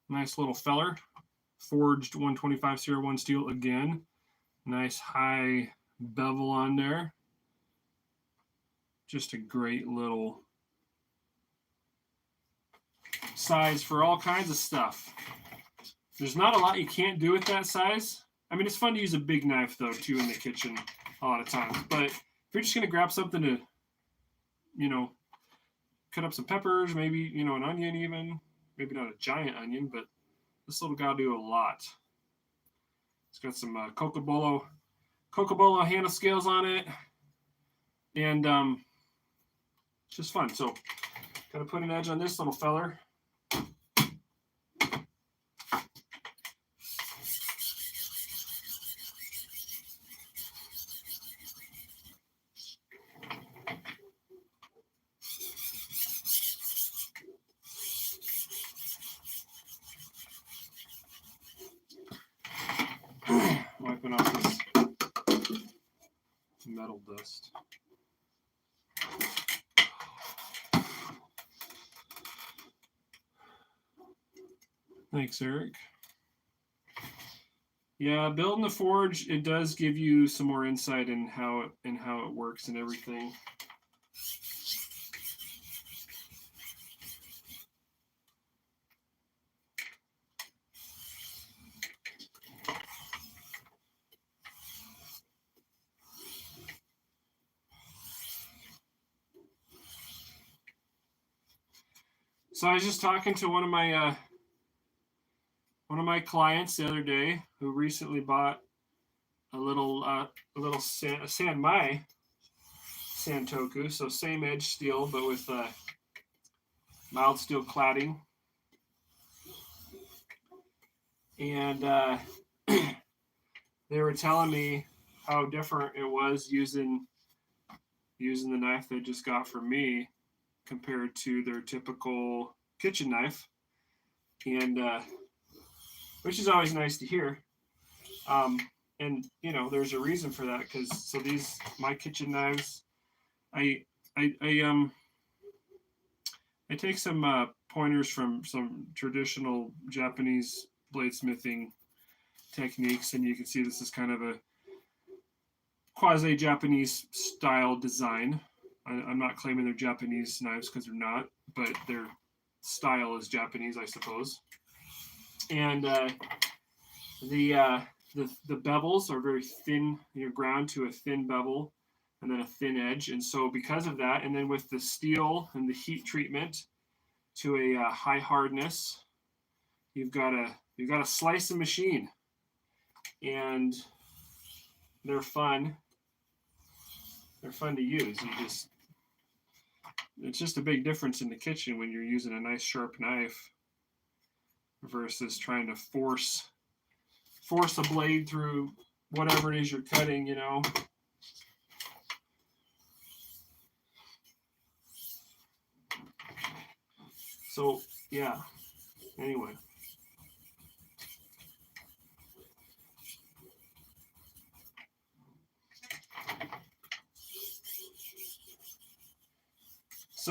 A: Nice little feller. Forged 125-01 steel again. Nice high bevel on there. Just a great little size for all kinds of stuff. There's not a lot you can't do with that size. I mean, it's fun to use a big knife, though, too, in the kitchen a lot of times. But if you're just going to grab something to, you know, cut up some peppers, maybe, you know, an onion even. Maybe not a giant onion, but this little guy will do a lot. It's got some Cocobolo handle scales on it. And it's just fun. So, got to put an edge on this little feller. Wiping off this metal dust. Thanks, Eric. Yeah, building the forge, it does give you some more insight in how it works and everything. So I was just talking to one of my clients the other day who recently bought a little Sanmai Santoku, so same edge steel but with mild steel cladding, and they were telling me how different it was using the knife they just got from me compared to their typical kitchen knife, and which is always nice to hear. And you know, there's a reason for that, because so these my kitchen knives, I take some pointers from some traditional Japanese bladesmithing techniques, and you can see this is kind of a quasi-Japanese style design. I'm not claiming they're Japanese knives because they're not, but their style is Japanese, I suppose. And the bevels are very thin. You're ground to a thin bevel and then a thin edge, and so because of that, and then with the steel and the heat treatment to a high hardness, you've got a slice and machine, and they're fun. They're fun to use. It's just a big difference in the kitchen when you're using a nice sharp knife versus trying to force a blade through whatever it is you're cutting, you know. So yeah, anyway.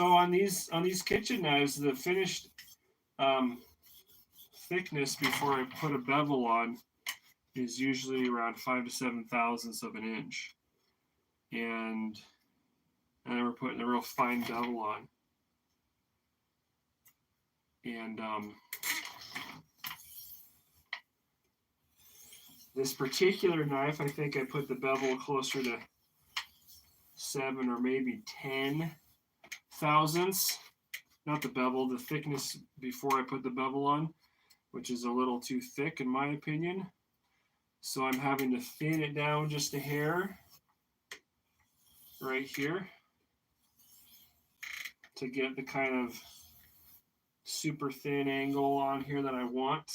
A: So on these kitchen knives, the finished thickness before I put a bevel on is usually around 5 to 7 thousandths of an inch, and then we're putting a real fine bevel on. And this particular knife, I think I put the bevel closer to 7 or maybe 10 thousandths. Not the bevel, the thickness before I put the bevel on, which is a little too thick in my opinion. So I'm having to thin it down just a hair right here to get the kind of super thin angle on here that I want.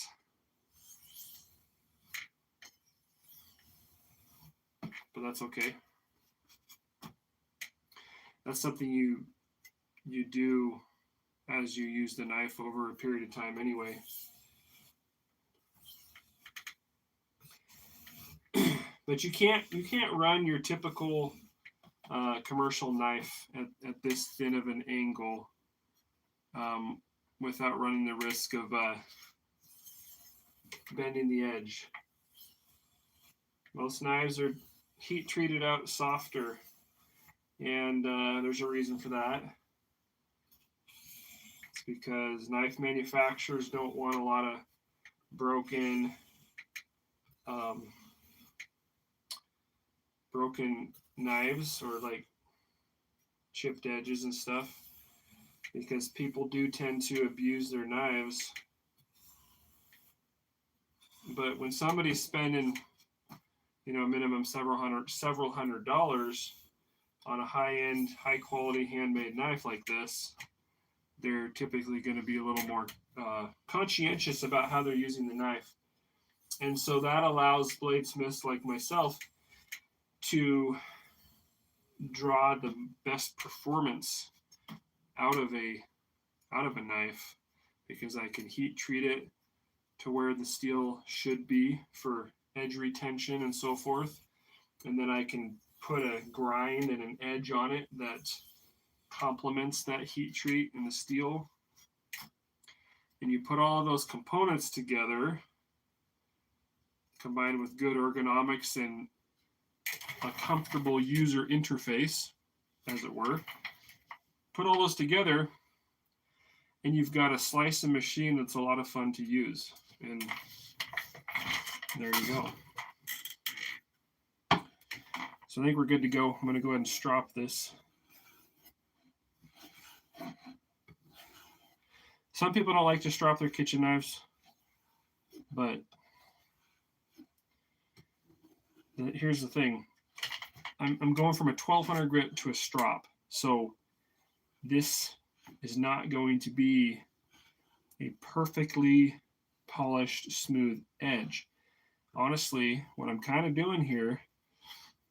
A: But that's okay. That's something you do as you use the knife over a period of time anyway. But you can't run your typical commercial knife at this thin of an angle without running the risk of bending the edge. Most knives are heat treated out softer, and there's a reason for that. It's because knife manufacturers don't want a lot of broken knives or like chipped edges and stuff, because people do tend to abuse their knives. But when somebody's spending, minimum several hundred dollars on a high-end, high-quality handmade knife like this, they're typically going to be a little more conscientious about how they're using the knife. And so that allows bladesmiths like myself to draw the best performance out of a knife, because I can heat treat it to where the steel should be for edge retention and so forth, and then I can put a grind and an edge on it that complements that heat treat in the steel. And you put all of those components together, combined with good ergonomics and a comfortable user interface, as it were. Put all those together, and you've got a slicing machine that's a lot of fun to use. And there you go. So I think we're good to go. I'm going to go ahead and strop this. Some people don't like to strop their kitchen knives, but here's the thing. I'm going from a 1200 grit to a strop. So this is not going to be a perfectly polished, smooth edge. Honestly, what I'm kind of doing here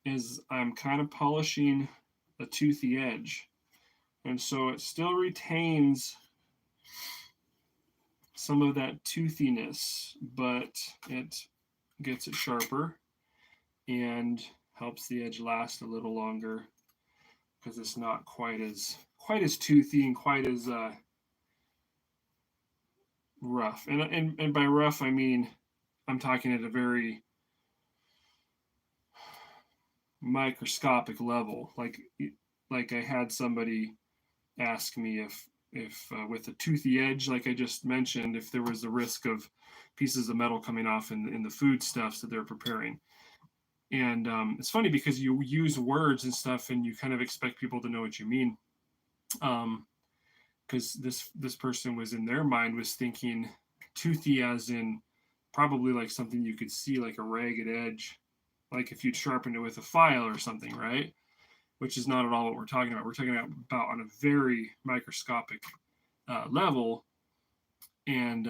A: is I'm kind of polishing a toothy edge. And so it still retains some of that toothiness, but it gets it sharper and helps the edge last a little longer, because it's not quite as toothy and quite as rough. And by rough, I mean I'm talking at a very microscopic level. Like I had somebody ask me if with a toothy edge, like I just mentioned, if there was a risk of pieces of metal coming off in the foodstuffs that they're preparing. And it's funny because you use words and stuff and you kind of expect people to know what you mean. Because this person was, in their mind, was thinking toothy as in probably like something you could see, like a ragged edge, like if you'd sharpened it with a file or something, right? Which is not at all what we're talking about. We're talking about on a very microscopic level, and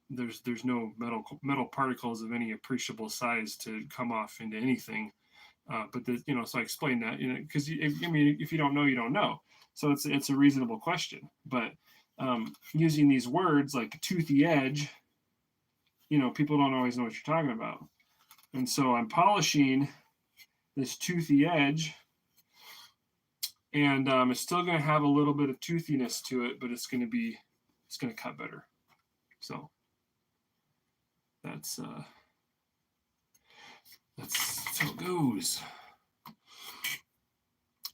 A: there's no metal particles of any appreciable size to come off into anything. But so I explained that, because if you don't know, you don't know. So it's a reasonable question. But using these words like toothy edge, people don't always know what you're talking about. And so I'm polishing this toothy edge, and it's still going to have a little bit of toothiness to it, but it's going to cut better. So that's how it goes.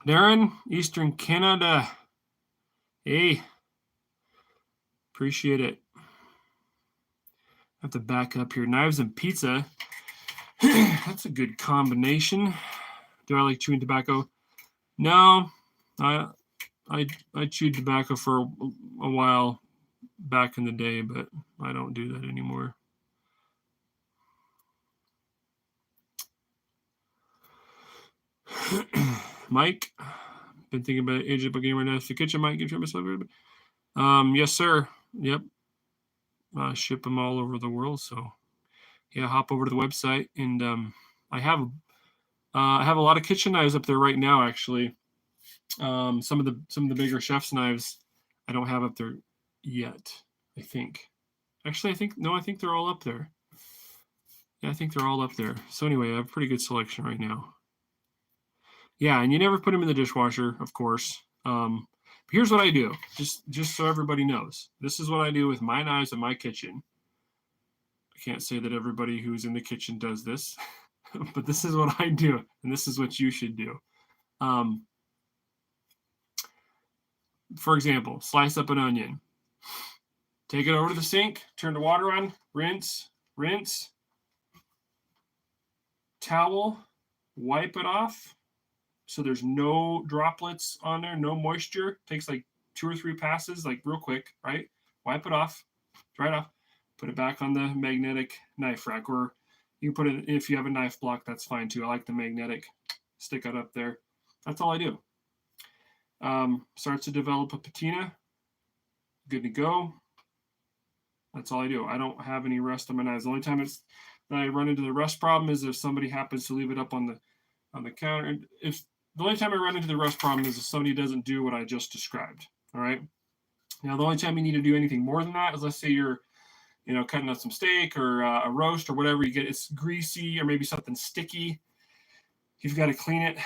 A: Darren, Eastern Canada. Hey, appreciate it. I have to back up here. Knives and pizza. That's a good combination. Do I like chewing tobacco? No, I chewed tobacco for a while back in the day, but I don't do that anymore. Mike, been thinking about agent booking right now. If the kitchen might give you myself. Yes, sir. Yep. Ship them all over the world. So yeah, hop over to the website, and I have a lot of kitchen knives up there right now. Actually, some of the bigger chef's knives I don't have up there yet. I think. Actually, I think they're all up there. Yeah, I think they're all up there. So anyway, I have a pretty good selection right now. Yeah, and you never put them in the dishwasher, of course. But here's what I do, just so everybody knows. This is what I do with my knives in my kitchen. I can't say that everybody who's in the kitchen does this, but this is what I do, and this is what you should do. For example, slice up an onion. Take it over to the sink, turn the water on, rinse, towel, wipe it off so there's no droplets on there, no moisture. Takes like 2 or 3 passes, like real quick, right? Wipe it off, dry it off, put it back on the magnetic knife rack, or you can put it, if you have a knife block, that's fine too. I like the magnetic. Stick it up there. That's all I do. Starts to develop a patina. Good to go. That's all I do. I don't have any rust on my knives. The only time that I run into the rust problem is if somebody happens to leave it up on the counter. If the only time I run into the rust problem is if somebody doesn't do what I just described. All right. Now, the only time you need to do anything more than that is, let's say you're, cutting up some steak or a roast or whatever. You get it's greasy or maybe something sticky. You've got to clean it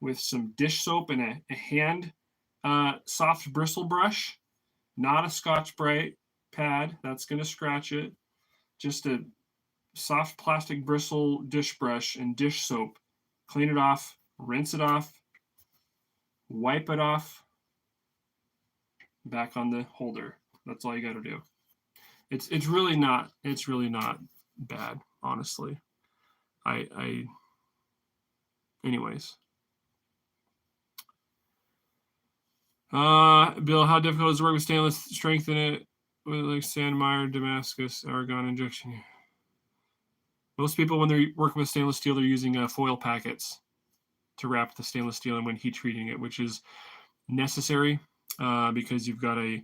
A: with some dish soap and a hand soft bristle brush, not a Scotch-Brite pad. That's going to scratch it. Just a soft plastic bristle dish brush and dish soap. Clean it off, rinse it off, wipe it off, back on the holder. That's all you got to do. It's really not bad, honestly. Anyways. Bill, how difficult is it to work with stainless? Strengthen it with like Sandmeyer, Damascus, argon injection. Most people, when they're working with stainless steel, they're using foil packets to wrap the stainless steel and when heat treating it, which is necessary because you've got a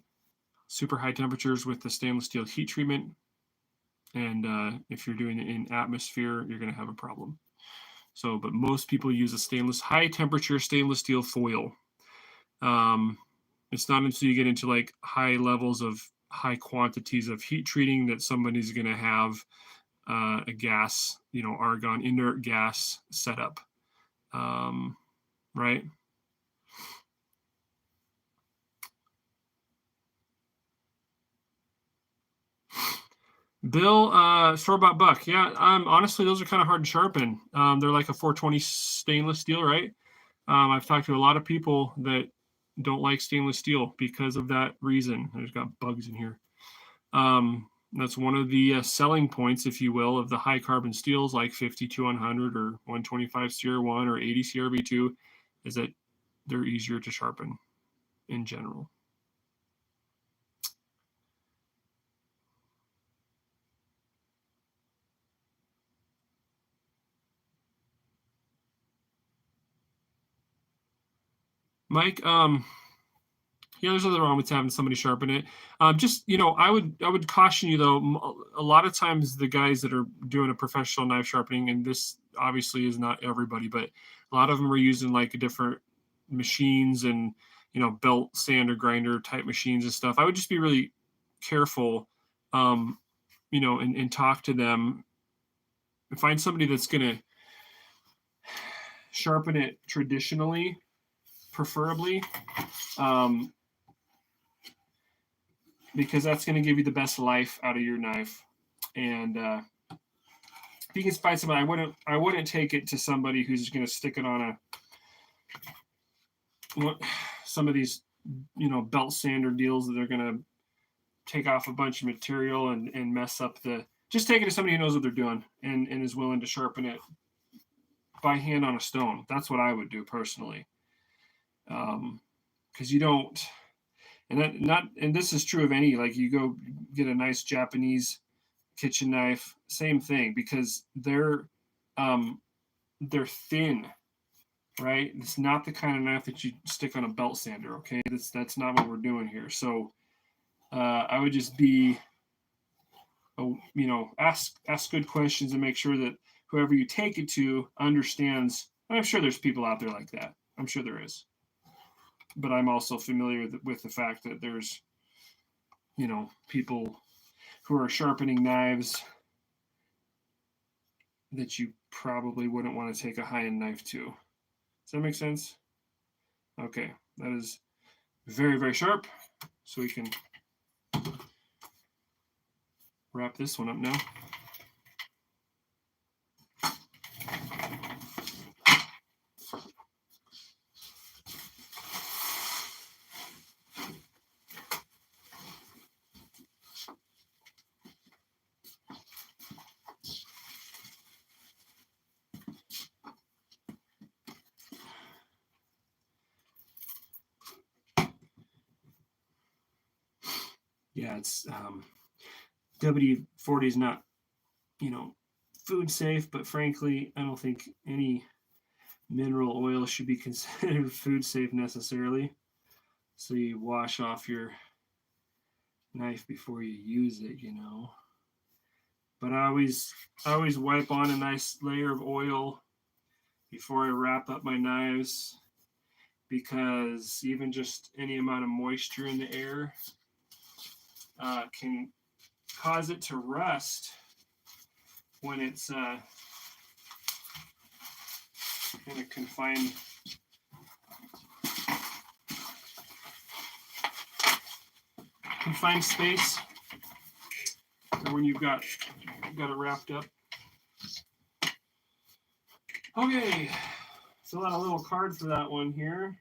A: super high temperatures with the stainless steel heat treatment. And if you're doing it in atmosphere, you're going to have a problem. So, but most people use a high temperature stainless steel foil. It's not until you get into like high levels of high quantities of heat treating that somebody's going to have a gas, argon inert gas setup. Right? Bill, store-bought buck. Yeah, honestly, those are kind of hard to sharpen. They're like a 420 stainless steel, right? I've talked to a lot of people that don't like stainless steel because of that reason. There's got bugs in here. That's one of the selling points, if you will, of the high carbon steels like 5200 or 125 CR1 or 80 CRB2, is that they're easier to sharpen in general. Mike, yeah, there's nothing wrong with having somebody sharpen it. Just, I would caution you though. A lot of times the guys that are doing a professional knife sharpening, and this obviously is not everybody, but a lot of them are using like different machines and, belt sander grinder type machines and stuff. I would just be really careful, and talk to them and find somebody that's going to sharpen it traditionally preferably, because that's going to give you the best life out of your knife. And if you can find somebody, I wouldn't take it to somebody who's going to stick it on some of these, belt sander deals that they're going to take off a bunch of material and mess up the. Just take it to somebody who knows what they're doing and is willing to sharpen it by hand on a stone. That's what I would do personally. Because you don't, and this is true of any, like you go get a nice Japanese kitchen knife, same thing, because they're thin, right? It's not the kind of knife that you stick on a belt sander. Okay, that's not what we're doing here. So I would just be, ask good questions and make sure that whoever you take it to understands. And I'm sure there's people out there like that. I'm sure there is. But I'm also familiar with the fact that there's, people who are sharpening knives that you probably wouldn't want to take a high-end knife to. Does that make sense? Okay, that is very, very sharp. So we can wrap this one up now. Yeah, it's WD-40 is not, food safe, but frankly, I don't think any mineral oil should be considered food safe necessarily. So you wash off your knife before you use it, But I always wipe on a nice layer of oil before I wrap up my knives, because even just any amount of moisture in the air can cause it to rust when it's in a confined space, or when you've got it wrapped up. Okay, fill out a little card for that one here.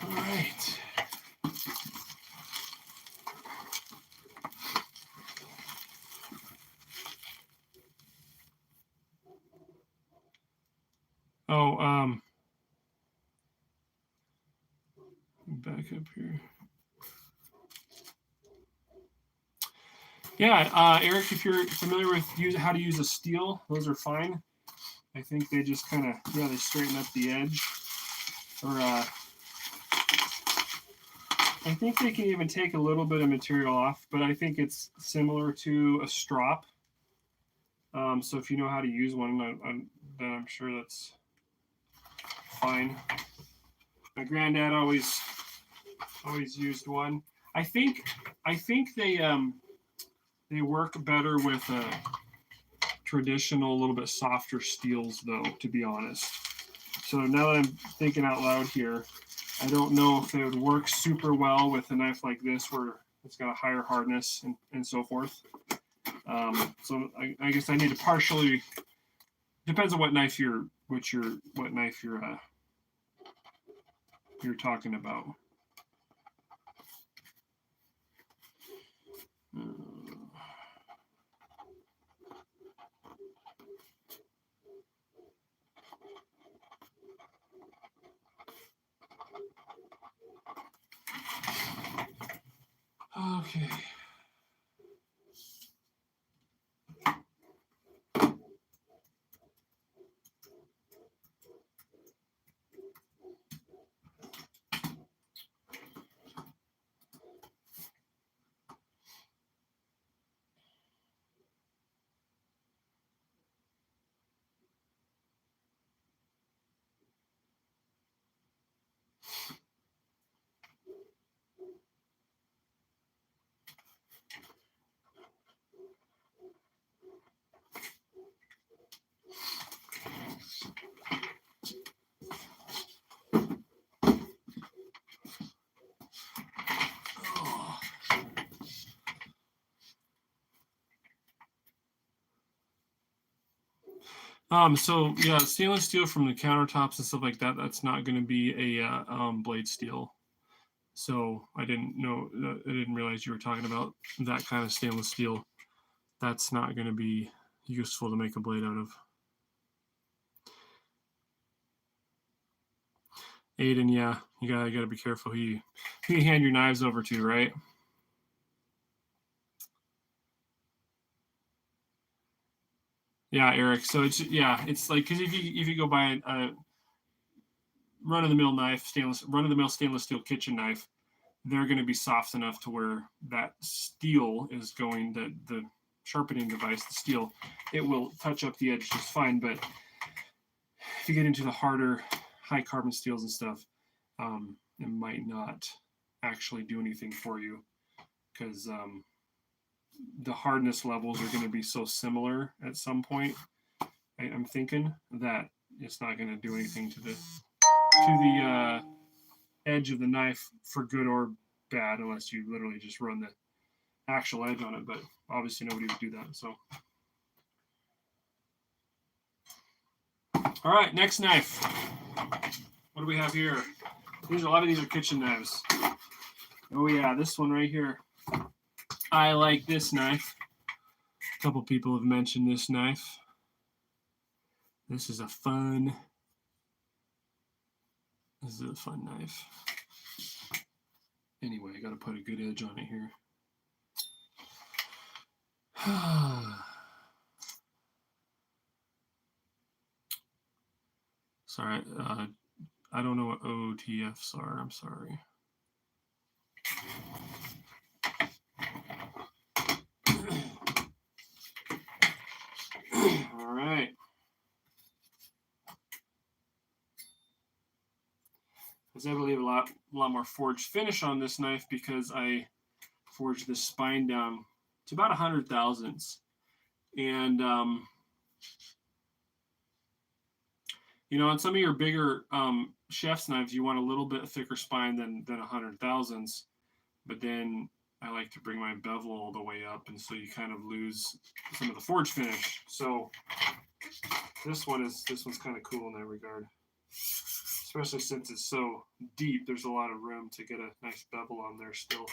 A: All right. Oh, back up here. Yeah, Eric, if you're familiar with how to use a steel, those are fine. I think they just kind of, they straighten up the edge. Or I think they can even take a little bit of material off, but I think it's similar to a strop. So if you know how to use one, then I'm sure that's fine. My granddad always used one. I think they work better with traditional, a little bit softer steels, though, to be honest. So now that I'm thinking out loud here, I don't know if they would work super well with a knife like this, where it's got a higher hardness and so forth. So I guess I need to partially. Depends on what knife you're talking about. Okay. So yeah, stainless steel from the countertops and stuff like that, that's not going to be a blade steel. So I didn't realize you were talking about that kind of stainless steel. That's not going to be useful to make a blade out of. Aiden, yeah, you gotta be careful who you hand your knives over to, right? Yeah, Eric. So it's like, because if you go buy a run-of-the-mill knife, run-of-the-mill stainless steel kitchen knife, they're going to be soft enough to where that steel is going, the sharpening device, the steel, it will touch up the edge just fine. But if you get into the harder, high carbon steels and stuff, it might not actually do anything for you, because the hardness levels are going to be so similar at some point. I'm thinking that it's not going to do anything to the edge of the knife for good or bad, unless you literally just run the actual edge on it. But obviously nobody would do that. So, all right, next knife. What do we have here? A lot of these are kitchen knives. Oh yeah, this one right here. I like this knife. A couple people have mentioned this knife. This is a fun knife. Anyway, I got to put a good edge on it here. Sorry, I don't know what OTFs are. I'm sorry. All right. There's, I believe, a lot more forged finish on this knife, because I forged this spine down to about 100 thousandths. And, on some of your bigger chef's knives, you want a little bit thicker spine than 100 thousandths. But then I like to bring my bevel all the way up, and so you kind of lose some of the forge finish. So this one's kind of cool in that regard, especially since it's so deep. There's a lot of room to get a nice bevel on there still.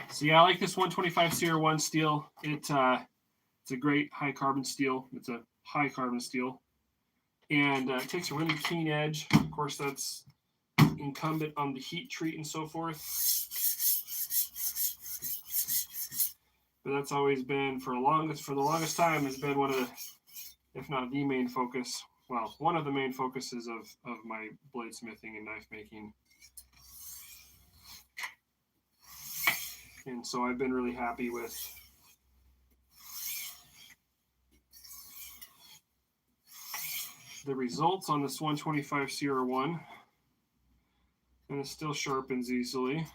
A: So yeah, I like this 125 CR1 steel. It's a great high carbon steel. It's a high carbon steel, and it takes a really keen edge. Of course, that's incumbent on the heat treat and so forth. But that's always been, for the longest time, has been one of the, if not the main focus. Well, one of the main focuses of my bladesmithing and knife making. And so I've been really happy with the results on this 125 CR1. And it still sharpens easily.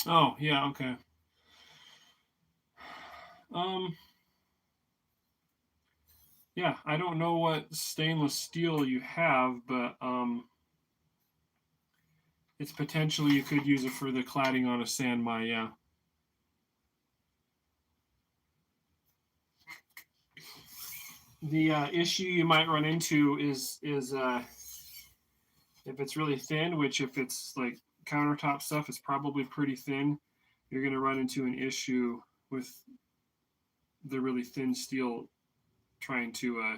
A: Oh, yeah, okay. Um, yeah, I don't know what stainless steel you have, but it's potentially you could use it for the cladding on a sand mine, yeah. The issue you might run into is if it's really thin, which if it's like countertop stuff, it's probably pretty thin. You're going to run into an issue with the really thin steel trying to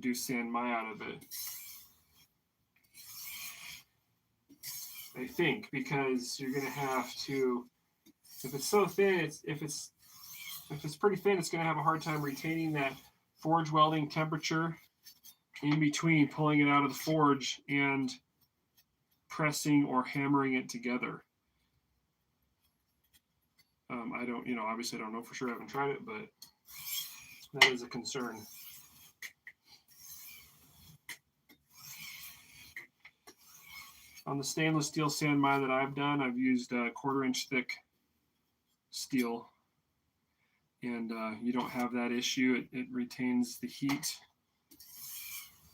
A: do sand my out of it. I think because you're going to have to, if it's so thin, if it's pretty thin, it's going to have a hard time retaining that forge welding temperature in between pulling it out of the forge and pressing or hammering it together. I don't, obviously I don't know for sure. I haven't tried it, but that is a concern. On the stainless steel sand mine that I've done, I've used a 1/4 inch thick steel, and you don't have that issue. It retains the heat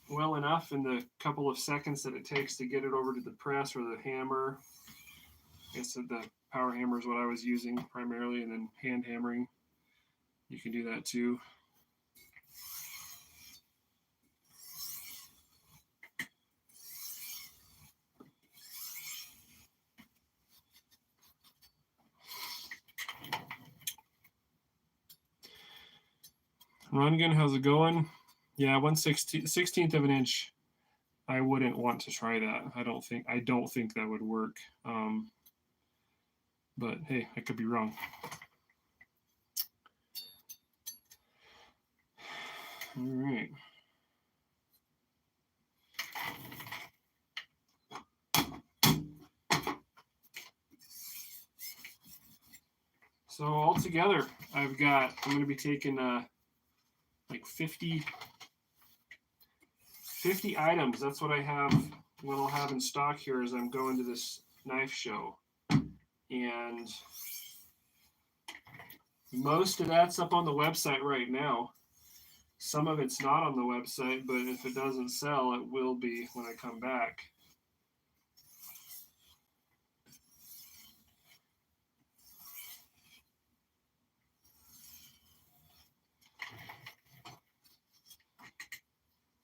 A: well enough in the couple of seconds that it takes to get it over to the press or the hammer. I guess the power hammer is what I was using primarily, and then hand hammering. You can do that too. Rungun, how's it going? Yeah, 1/16th of an inch. I wouldn't want to try that. I don't think that would work. But hey, I could be wrong. All right. So altogether, I'm going to be taking like 50 items. That's what I'll have in stock here as I'm going to this knife show. And most of that's up on the website right now. Some of it's not on the website, but if it doesn't sell, it will be when I come back.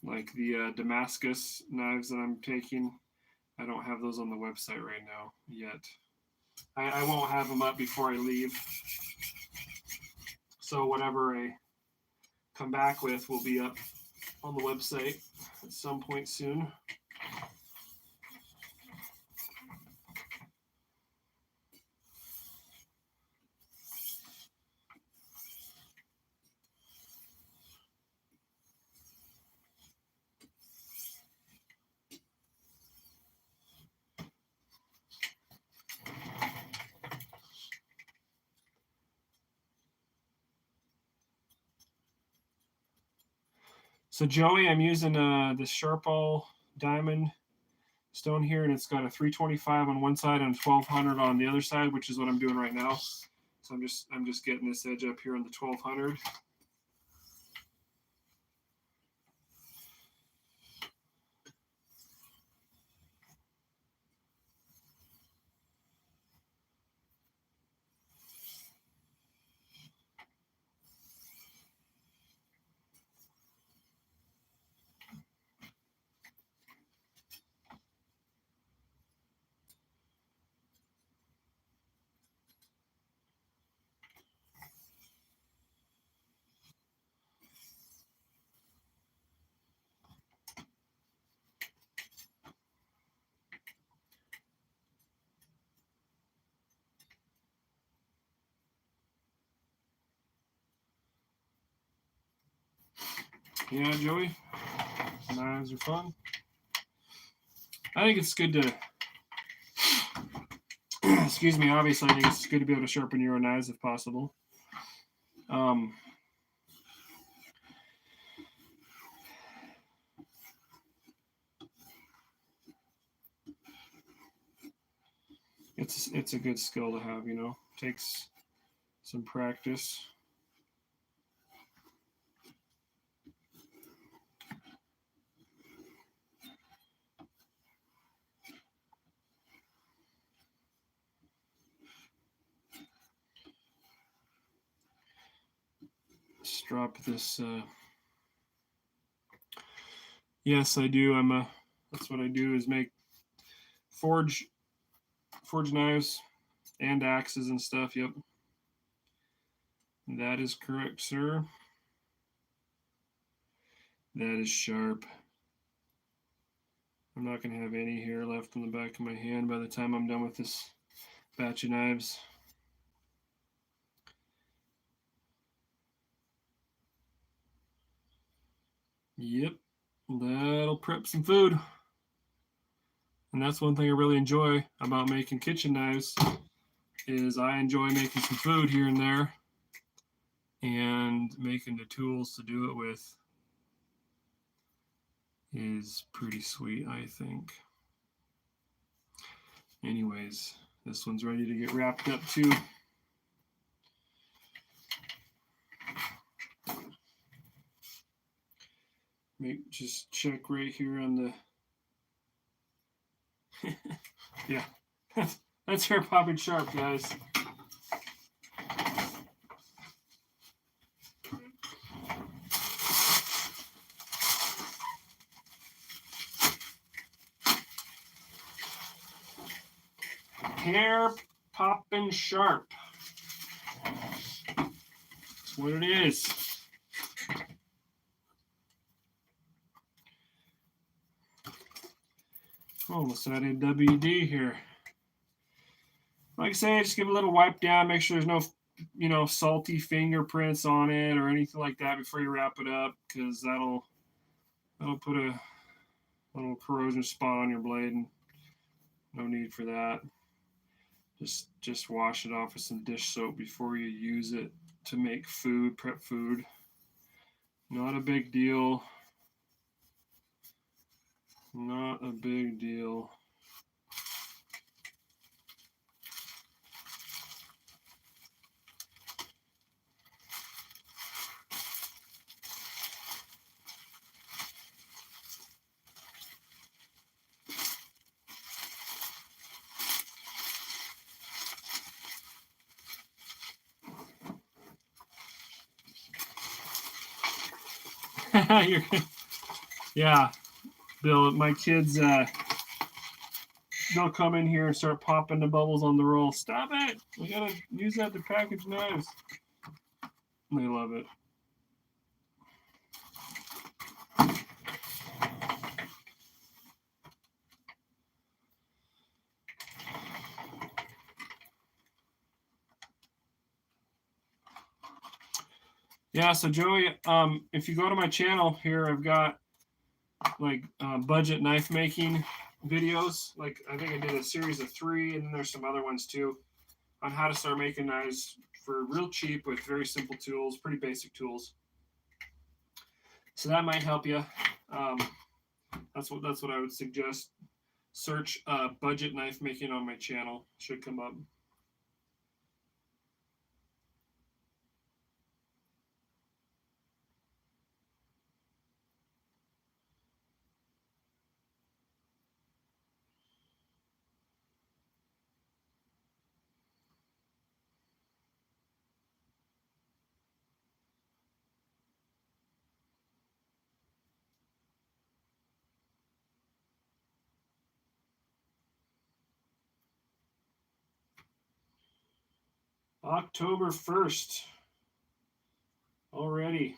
A: Like the Damascus knives that I'm taking, I don't have those on the website right now yet. I won't have them up before I leave. So whatever I come back with will be up on the website at some point soon. So Joey, I'm using the Sharpening diamond stone here, and it's got a 325 on one side and 1200 on the other side, which is what I'm doing right now. So I'm just getting this edge up here on the 1200. Yeah, Joey, knives are fun. I think it's good to, excuse me, obviously, I think it's good to be able to sharpen your own knives if possible. it's a good skill to have, you know. Takes some practice. Let's drop this. Yes, I do. That's what I do, is make forge knives and axes and stuff. Yep. That is correct, sir. That is sharp. I'm not going to have any hair left on the back of my hand by the time I'm done with this batch of knives. Yep, that'll prep some food. And that's one thing I really enjoy about making kitchen knives, is I enjoy making some food here and there and making the tools to do it with is pretty sweet, I think. Anyways, this one's ready to get wrapped up too. Just check right here on the yeah, that's hair popping sharp, guys. Hair popping sharp. That's what it is. Almost added WD here. Like I say, just give it a little wipe down. Make sure there's no, you know, salty fingerprints on it or anything like that before you wrap it up, because that'll put a little corrosion spot on your blade, and no need for that. Just wash it off with some dish soap before you use it to make food, prep food. Not a big deal. Not a big deal. Yeah, Bill, my kids, they'll come in here and start popping the bubbles on the roll. Stop it! We gotta use that to package knives. They love it. Yeah, so Joey, if you go to my channel here, I've got like budget knife making videos. Like I think I did a series of 3, and then there's some other ones too on how to start making knives for real cheap with very simple tools, pretty basic tools. So that might help you. That's what I would suggest. Search budget knife making on my channel. Should come up. October 1st. Already.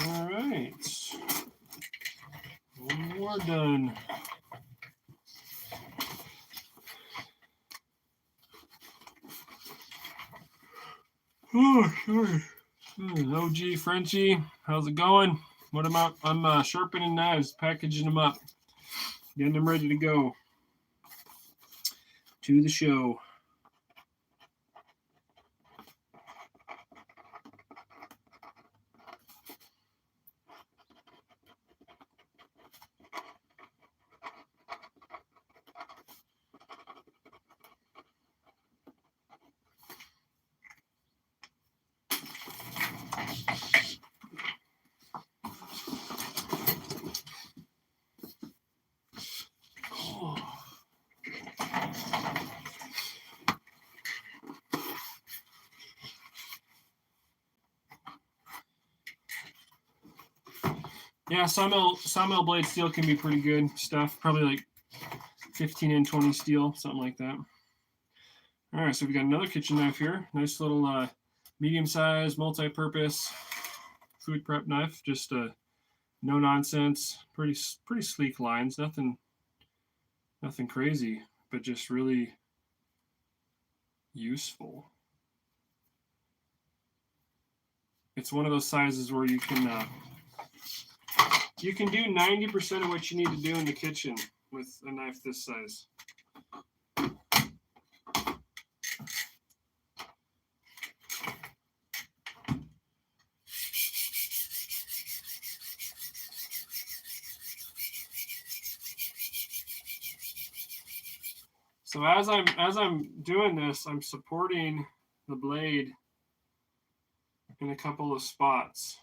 A: All right. One more done. Oh, sure. OG Frenchie, how's it going? I'm sharpening knives, packaging them up, getting them ready to go. to the show. Yeah, sawmill blade steel can be pretty good stuff. Probably like 15 and 20 steel, something like that. All right, so we got another kitchen knife here. Nice little medium-sized, multi-purpose food prep knife. Just no nonsense, pretty sleek lines. Nothing crazy, but just really useful. It's one of those sizes where you can do 90% of what you need to do in the kitchen with a knife this size. So as I'm doing this, I'm supporting the blade in a couple of spots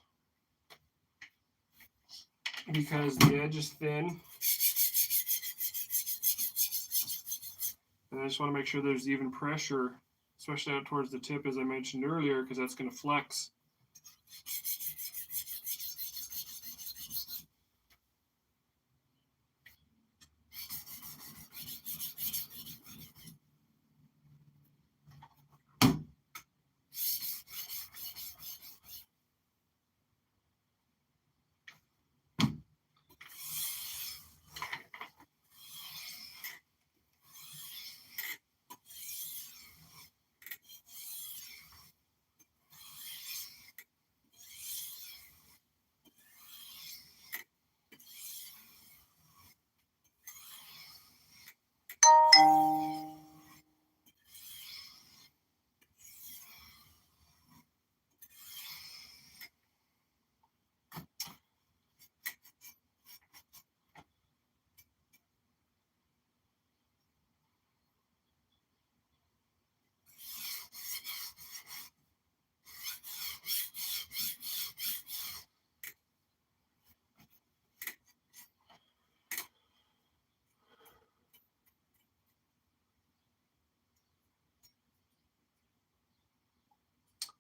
A: because the edge is thin. And I just want to make sure there's even pressure, especially out towards the tip, as I mentioned earlier, because that's going to flex.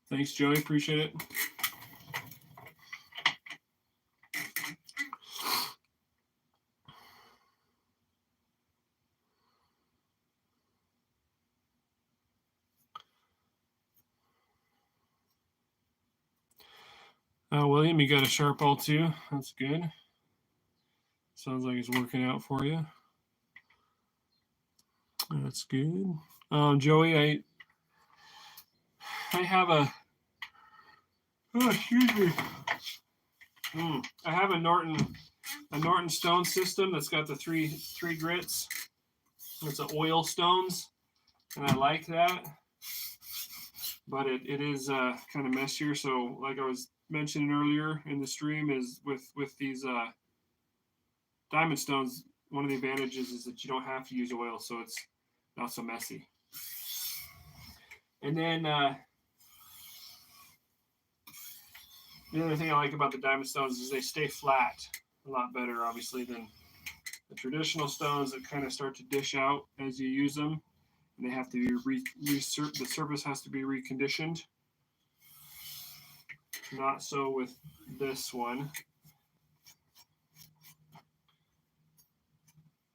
A: Thanks, Joey. Appreciate it. William, you got a sharp all too. That's good. Sounds like it's working out for you. That's good. Joey, I have a. Oh, excuse me. I have a Norton stone system that's got the three grits. It's an oil stones, and I like that. But it is kind of messier. So, like I was mentioning earlier in the stream, is with these diamond stones, one of the advantages is that you don't have to use oil, so it's not so messy. And then the other thing I like about the diamond stones is they stay flat a lot better, obviously, than the traditional stones that kind of start to dish out as you use them. And they have to be the surface has to be reconditioned. Not so with this one.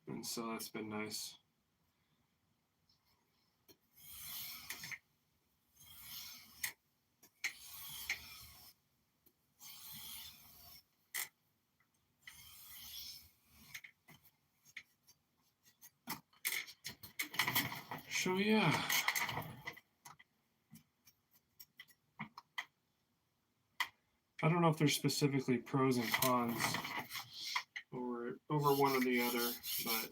A: And so that's been nice. So yeah. I don't know if there's specifically pros and cons over one or the other, but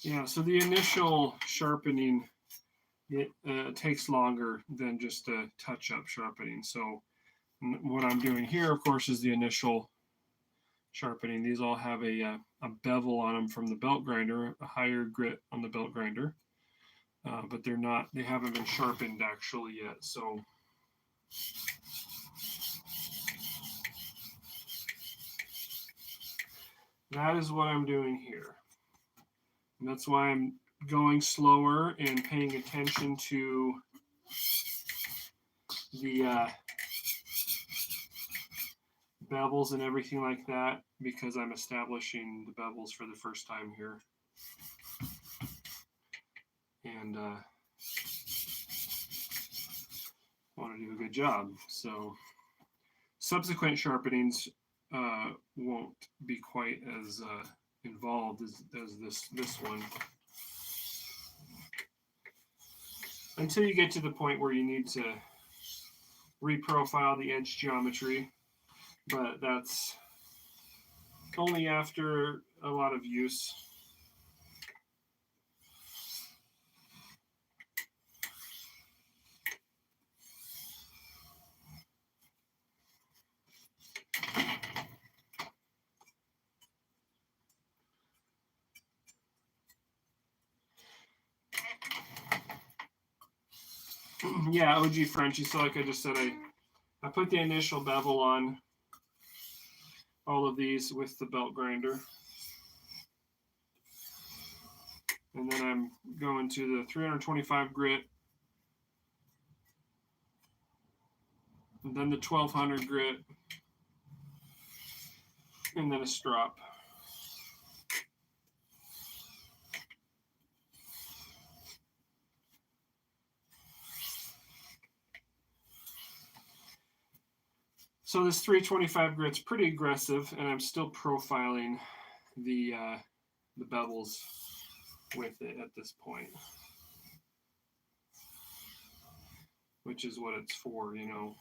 A: Yeah, so the initial sharpening, it takes longer than just a touch-up sharpening. So what I'm doing here, of course, is the initial sharpening. These all have a bevel on them from the belt grinder, a higher grit on the belt grinder, but they haven't been sharpened actually yet. So that is what I'm doing here. And that's why I'm going slower and paying attention to the bevels and everything like that, because I'm establishing the bevels for the first time here. And want to do a good job. So subsequent sharpenings won't be quite as involved as this one, until you get to the point where you need to reprofile the edge geometry, but that's only after a lot of use. Yeah, OG Frenchy. So like I just said, I put the initial bevel on all of these with the belt grinder. And then I'm going to the 325 grit, and then the 1200 grit, and then a strop. So this 325 grit's pretty aggressive, and I'm still profiling the bevels with it at this point, which is what it's for, you know.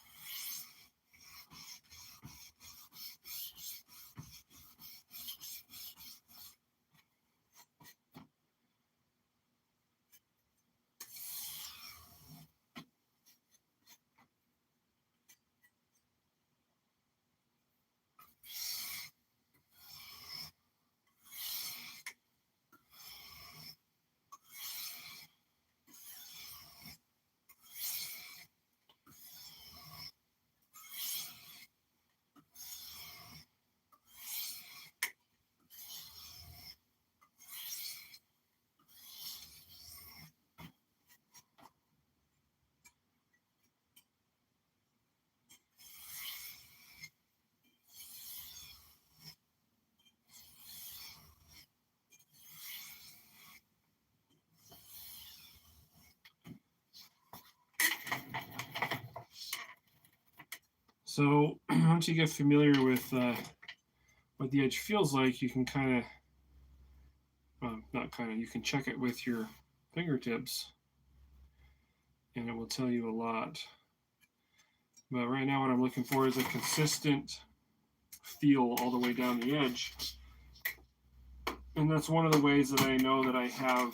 A: So once you get familiar with what the edge feels like, you can kind of, you can check it with your fingertips, and it will tell you a lot. But right now what I'm looking for is a consistent feel all the way down the edge. And that's one of the ways that I know that I have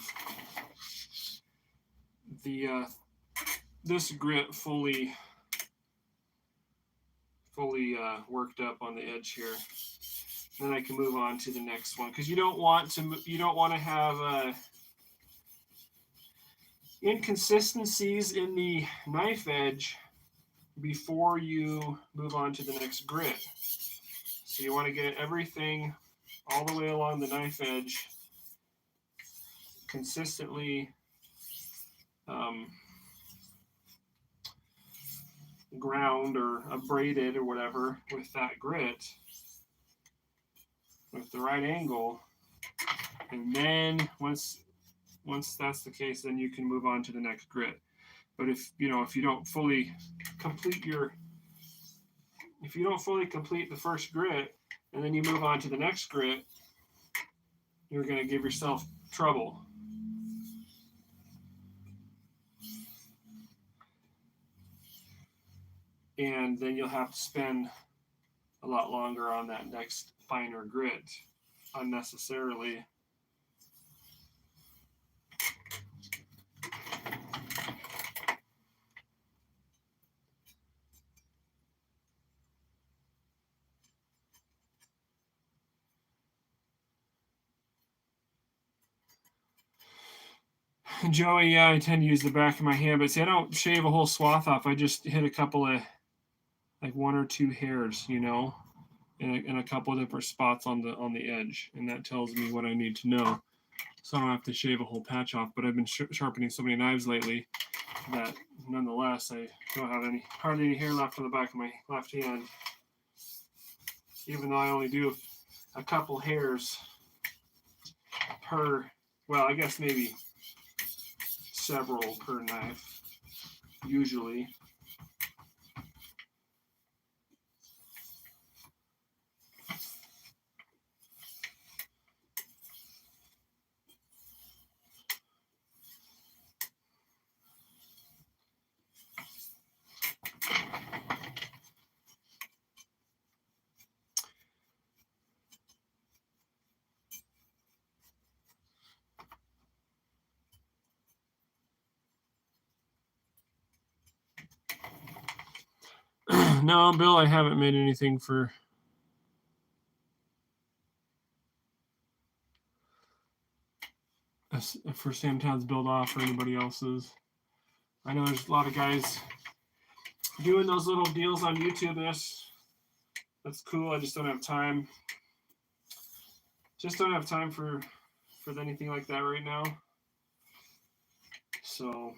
A: the this grit fully worked up on the edge here. Then I can move on to the next one, because you don't want to have inconsistencies in the knife edge before you move on to the next grit. So you want to get everything all the way along the knife edge consistently ground or abraded or whatever with that grit with the right angle. And then once that's the case, then you can move on to the next grit. But if you don't fully complete the first grit and then you move on to the next grit, you're going to give yourself trouble. And then you'll have to spend a lot longer on that next finer grit unnecessarily. Joey, yeah, I tend to use the back of my hand, but see, I don't shave a whole swath off. I just hit a couple of, like 1 or 2 hairs, you know, in a couple of different spots on the edge, and that tells me what I need to know. So I don't have to shave a whole patch off. But I've been sharpening so many knives lately that, nonetheless, I don't have hardly any hair left on the back of my left hand, even though I only do a couple hairs per. Well, I guess maybe several per knife, usually. No, Bill, I haven't made anything for Sam Town's build off or anybody else's. I know there's a lot of guys doing those little deals on YouTube. That's cool. I just don't have time. Just don't have time for anything like that right now. So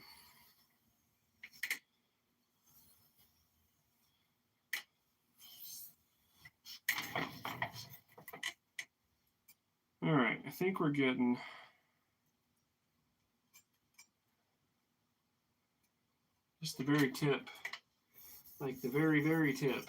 A: all right, I think we're getting just the very tip, like the very, very tip.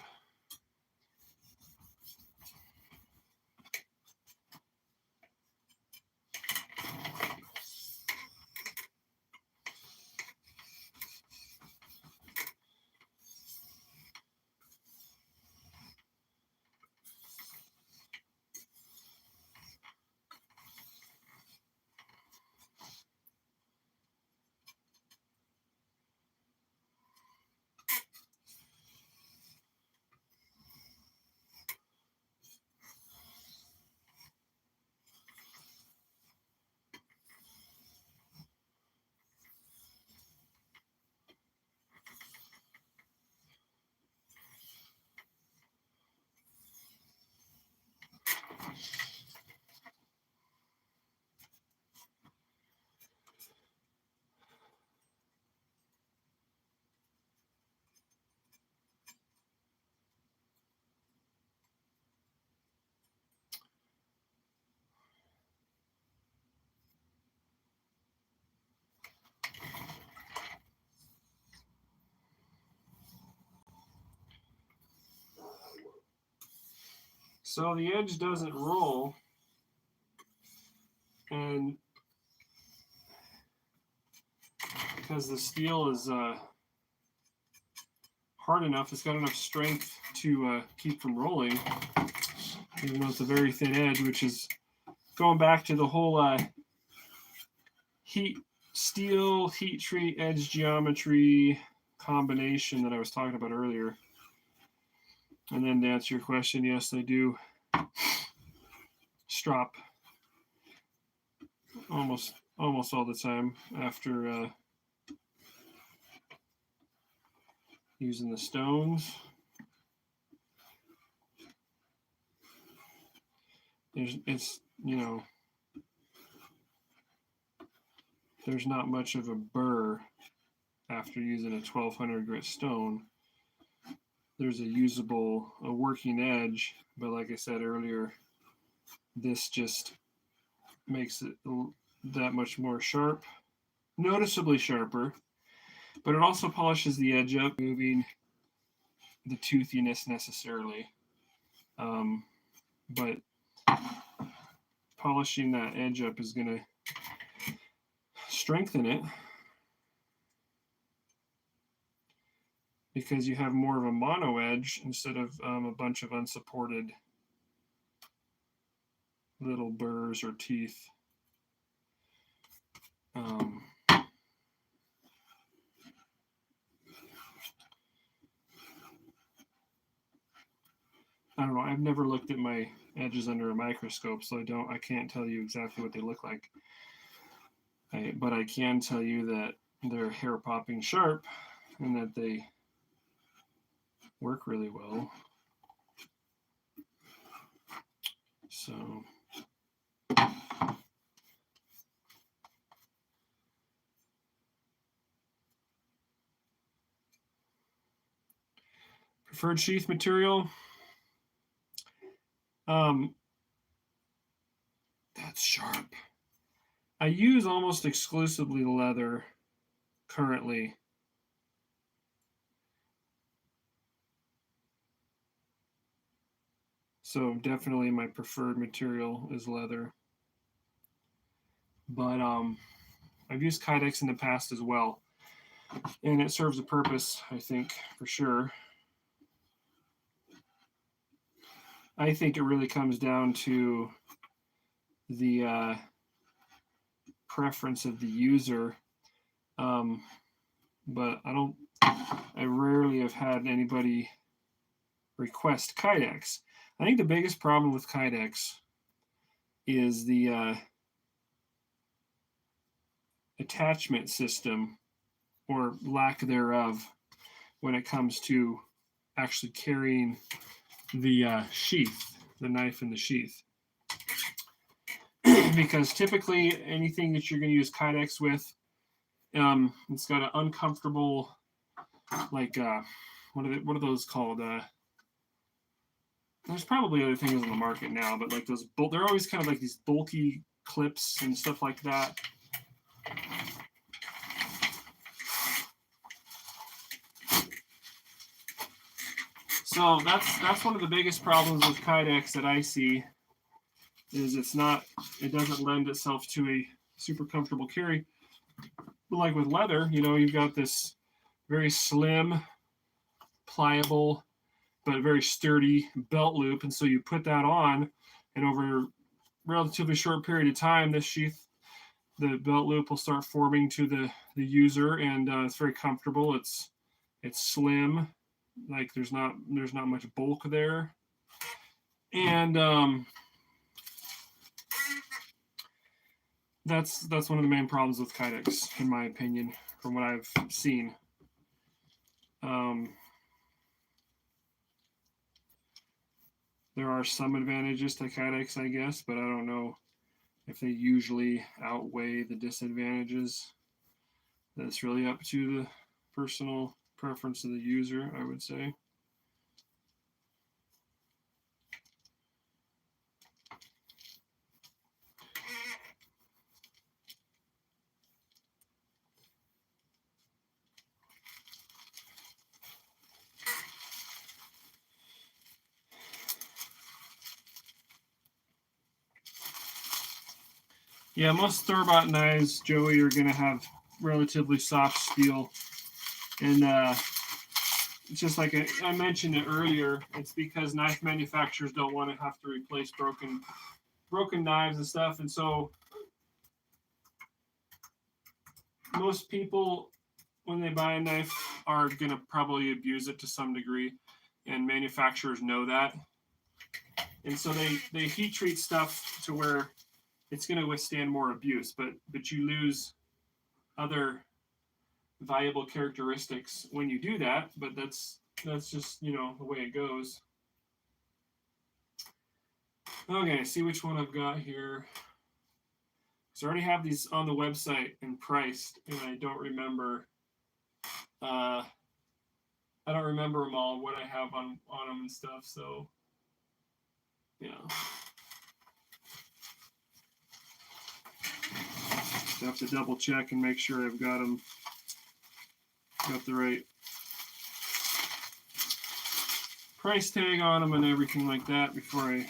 A: So the edge doesn't roll, and because the steel is hard enough, it's got enough strength to keep from rolling, even though it's a very thin edge, which is going back to the whole steel heat treat edge geometry combination that I was talking about earlier. And then to answer your question, yes, I do strop almost all the time after using the stones. It's you know, there's not much of a burr after using a 1200 grit stone. There's a working edge, but like I said earlier, this just makes it that much more sharp, noticeably sharper, but it also polishes the edge up, moving the toothiness necessarily. But polishing that edge up is going to strengthen it because you have more of a mono edge instead of a bunch of unsupported little burrs or teeth. I don't know. I've never looked at my edges under a microscope, so I can't tell you exactly what they look like. But I can tell you that they're hair popping sharp and that they work really well. So preferred sheath material. That's sharp. I use almost exclusively leather currently. So definitely my preferred material is leather. But I've used Kydex in the past as well. And it serves a purpose, I think, for sure. I think it really comes down to the preference of the user. But I rarely have had anybody request Kydex. I think the biggest problem with Kydex is the attachment system, or lack thereof, when it comes to actually carrying the sheath, the knife in the sheath. Because typically anything that you're going to use Kydex with, it's got an uncomfortable, like, what are those called? There's probably other things on the market now, but like those, they're always kind of like these bulky clips and stuff like that. So that's one of the biggest problems with Kydex that I see, is it doesn't lend itself to a super comfortable carry. But like with leather, you've got this very slim, pliable, but very sturdy belt loop, and so you put that on, and over a relatively short period of time, this sheath, the belt loop will start forming to the user, and it's very comfortable. It's slim, like there's not much bulk there, and that's one of the main problems with Kydex, in my opinion, from what I've seen. There are some advantages to Kydex, I guess, but I don't know if they usually outweigh the disadvantages. That's really up to the personal preference of the user, I would say. Yeah, most store-bought knives, Joey, are going to have relatively soft steel. And it's just like I mentioned it earlier, it's because knife manufacturers don't want to have to replace broken knives and stuff. And so most people, when they buy a knife, are going to probably abuse it to some degree. And manufacturers know that. And so they heat treat stuff to where it's going to withstand more abuse, but you lose other valuable characteristics when you do that. But that's just the way it goes. Okay, see which one I've got here. So I already have these on the website and priced, and I don't remember. I don't remember them all, what I have on them and stuff. So yeah. I have to double check and make sure I've got the right price tag on them and everything like that before I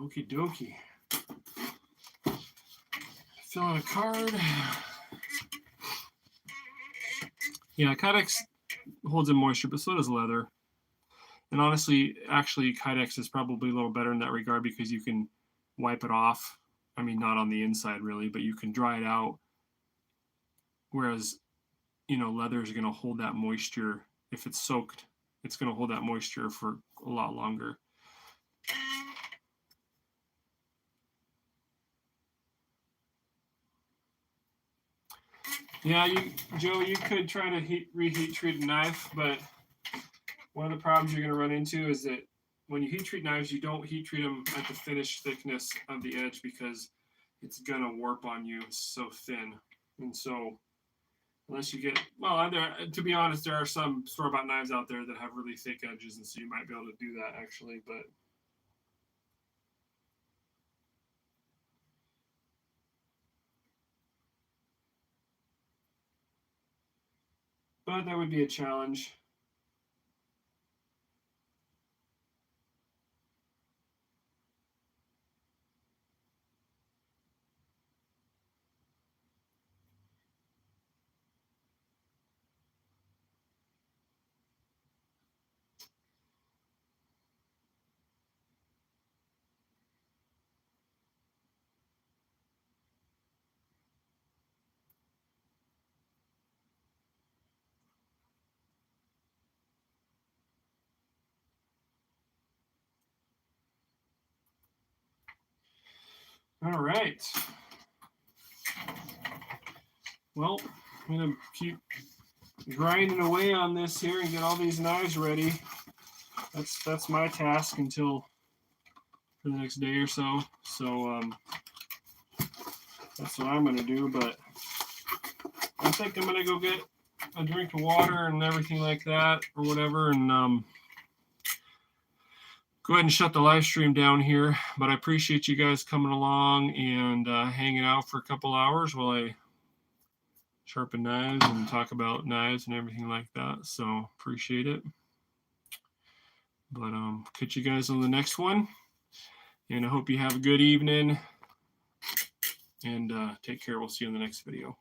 A: Okie dokie. Fill out a card. Yeah, Kydex holds in moisture, but so does leather. And honestly, actually, Kydex is probably a little better in that regard because you can wipe it off. I mean, not on the inside really, but you can dry it out. Whereas, leather is going to hold that moisture. If it's soaked, it's going to hold that moisture for a lot longer. Yeah, Joe, you could try to reheat treat a knife, but one of the problems you're going to run into is that when you heat treat knives, you don't heat treat them at the finished thickness of the edge because it's going to warp on you. It's so thin. And so unless you get, to be honest, there are some store-bought knives out there that have really thick edges, and so you might be able to do that actually, but that would be a challenge. All right. Well, I'm going to keep grinding away on this here and get all these knives ready. That's my task until for the next day or so. So that's what I'm going to do. But I think I'm going to go get a drink of water and everything like that or whatever, and go ahead and shut the live stream down here. But I appreciate you guys coming along and hanging out for a couple hours while I sharpen knives and talk about knives and everything like that. So appreciate it. But catch you guys on the next one. And I hope you have a good evening. And take care. We'll see you in the next video.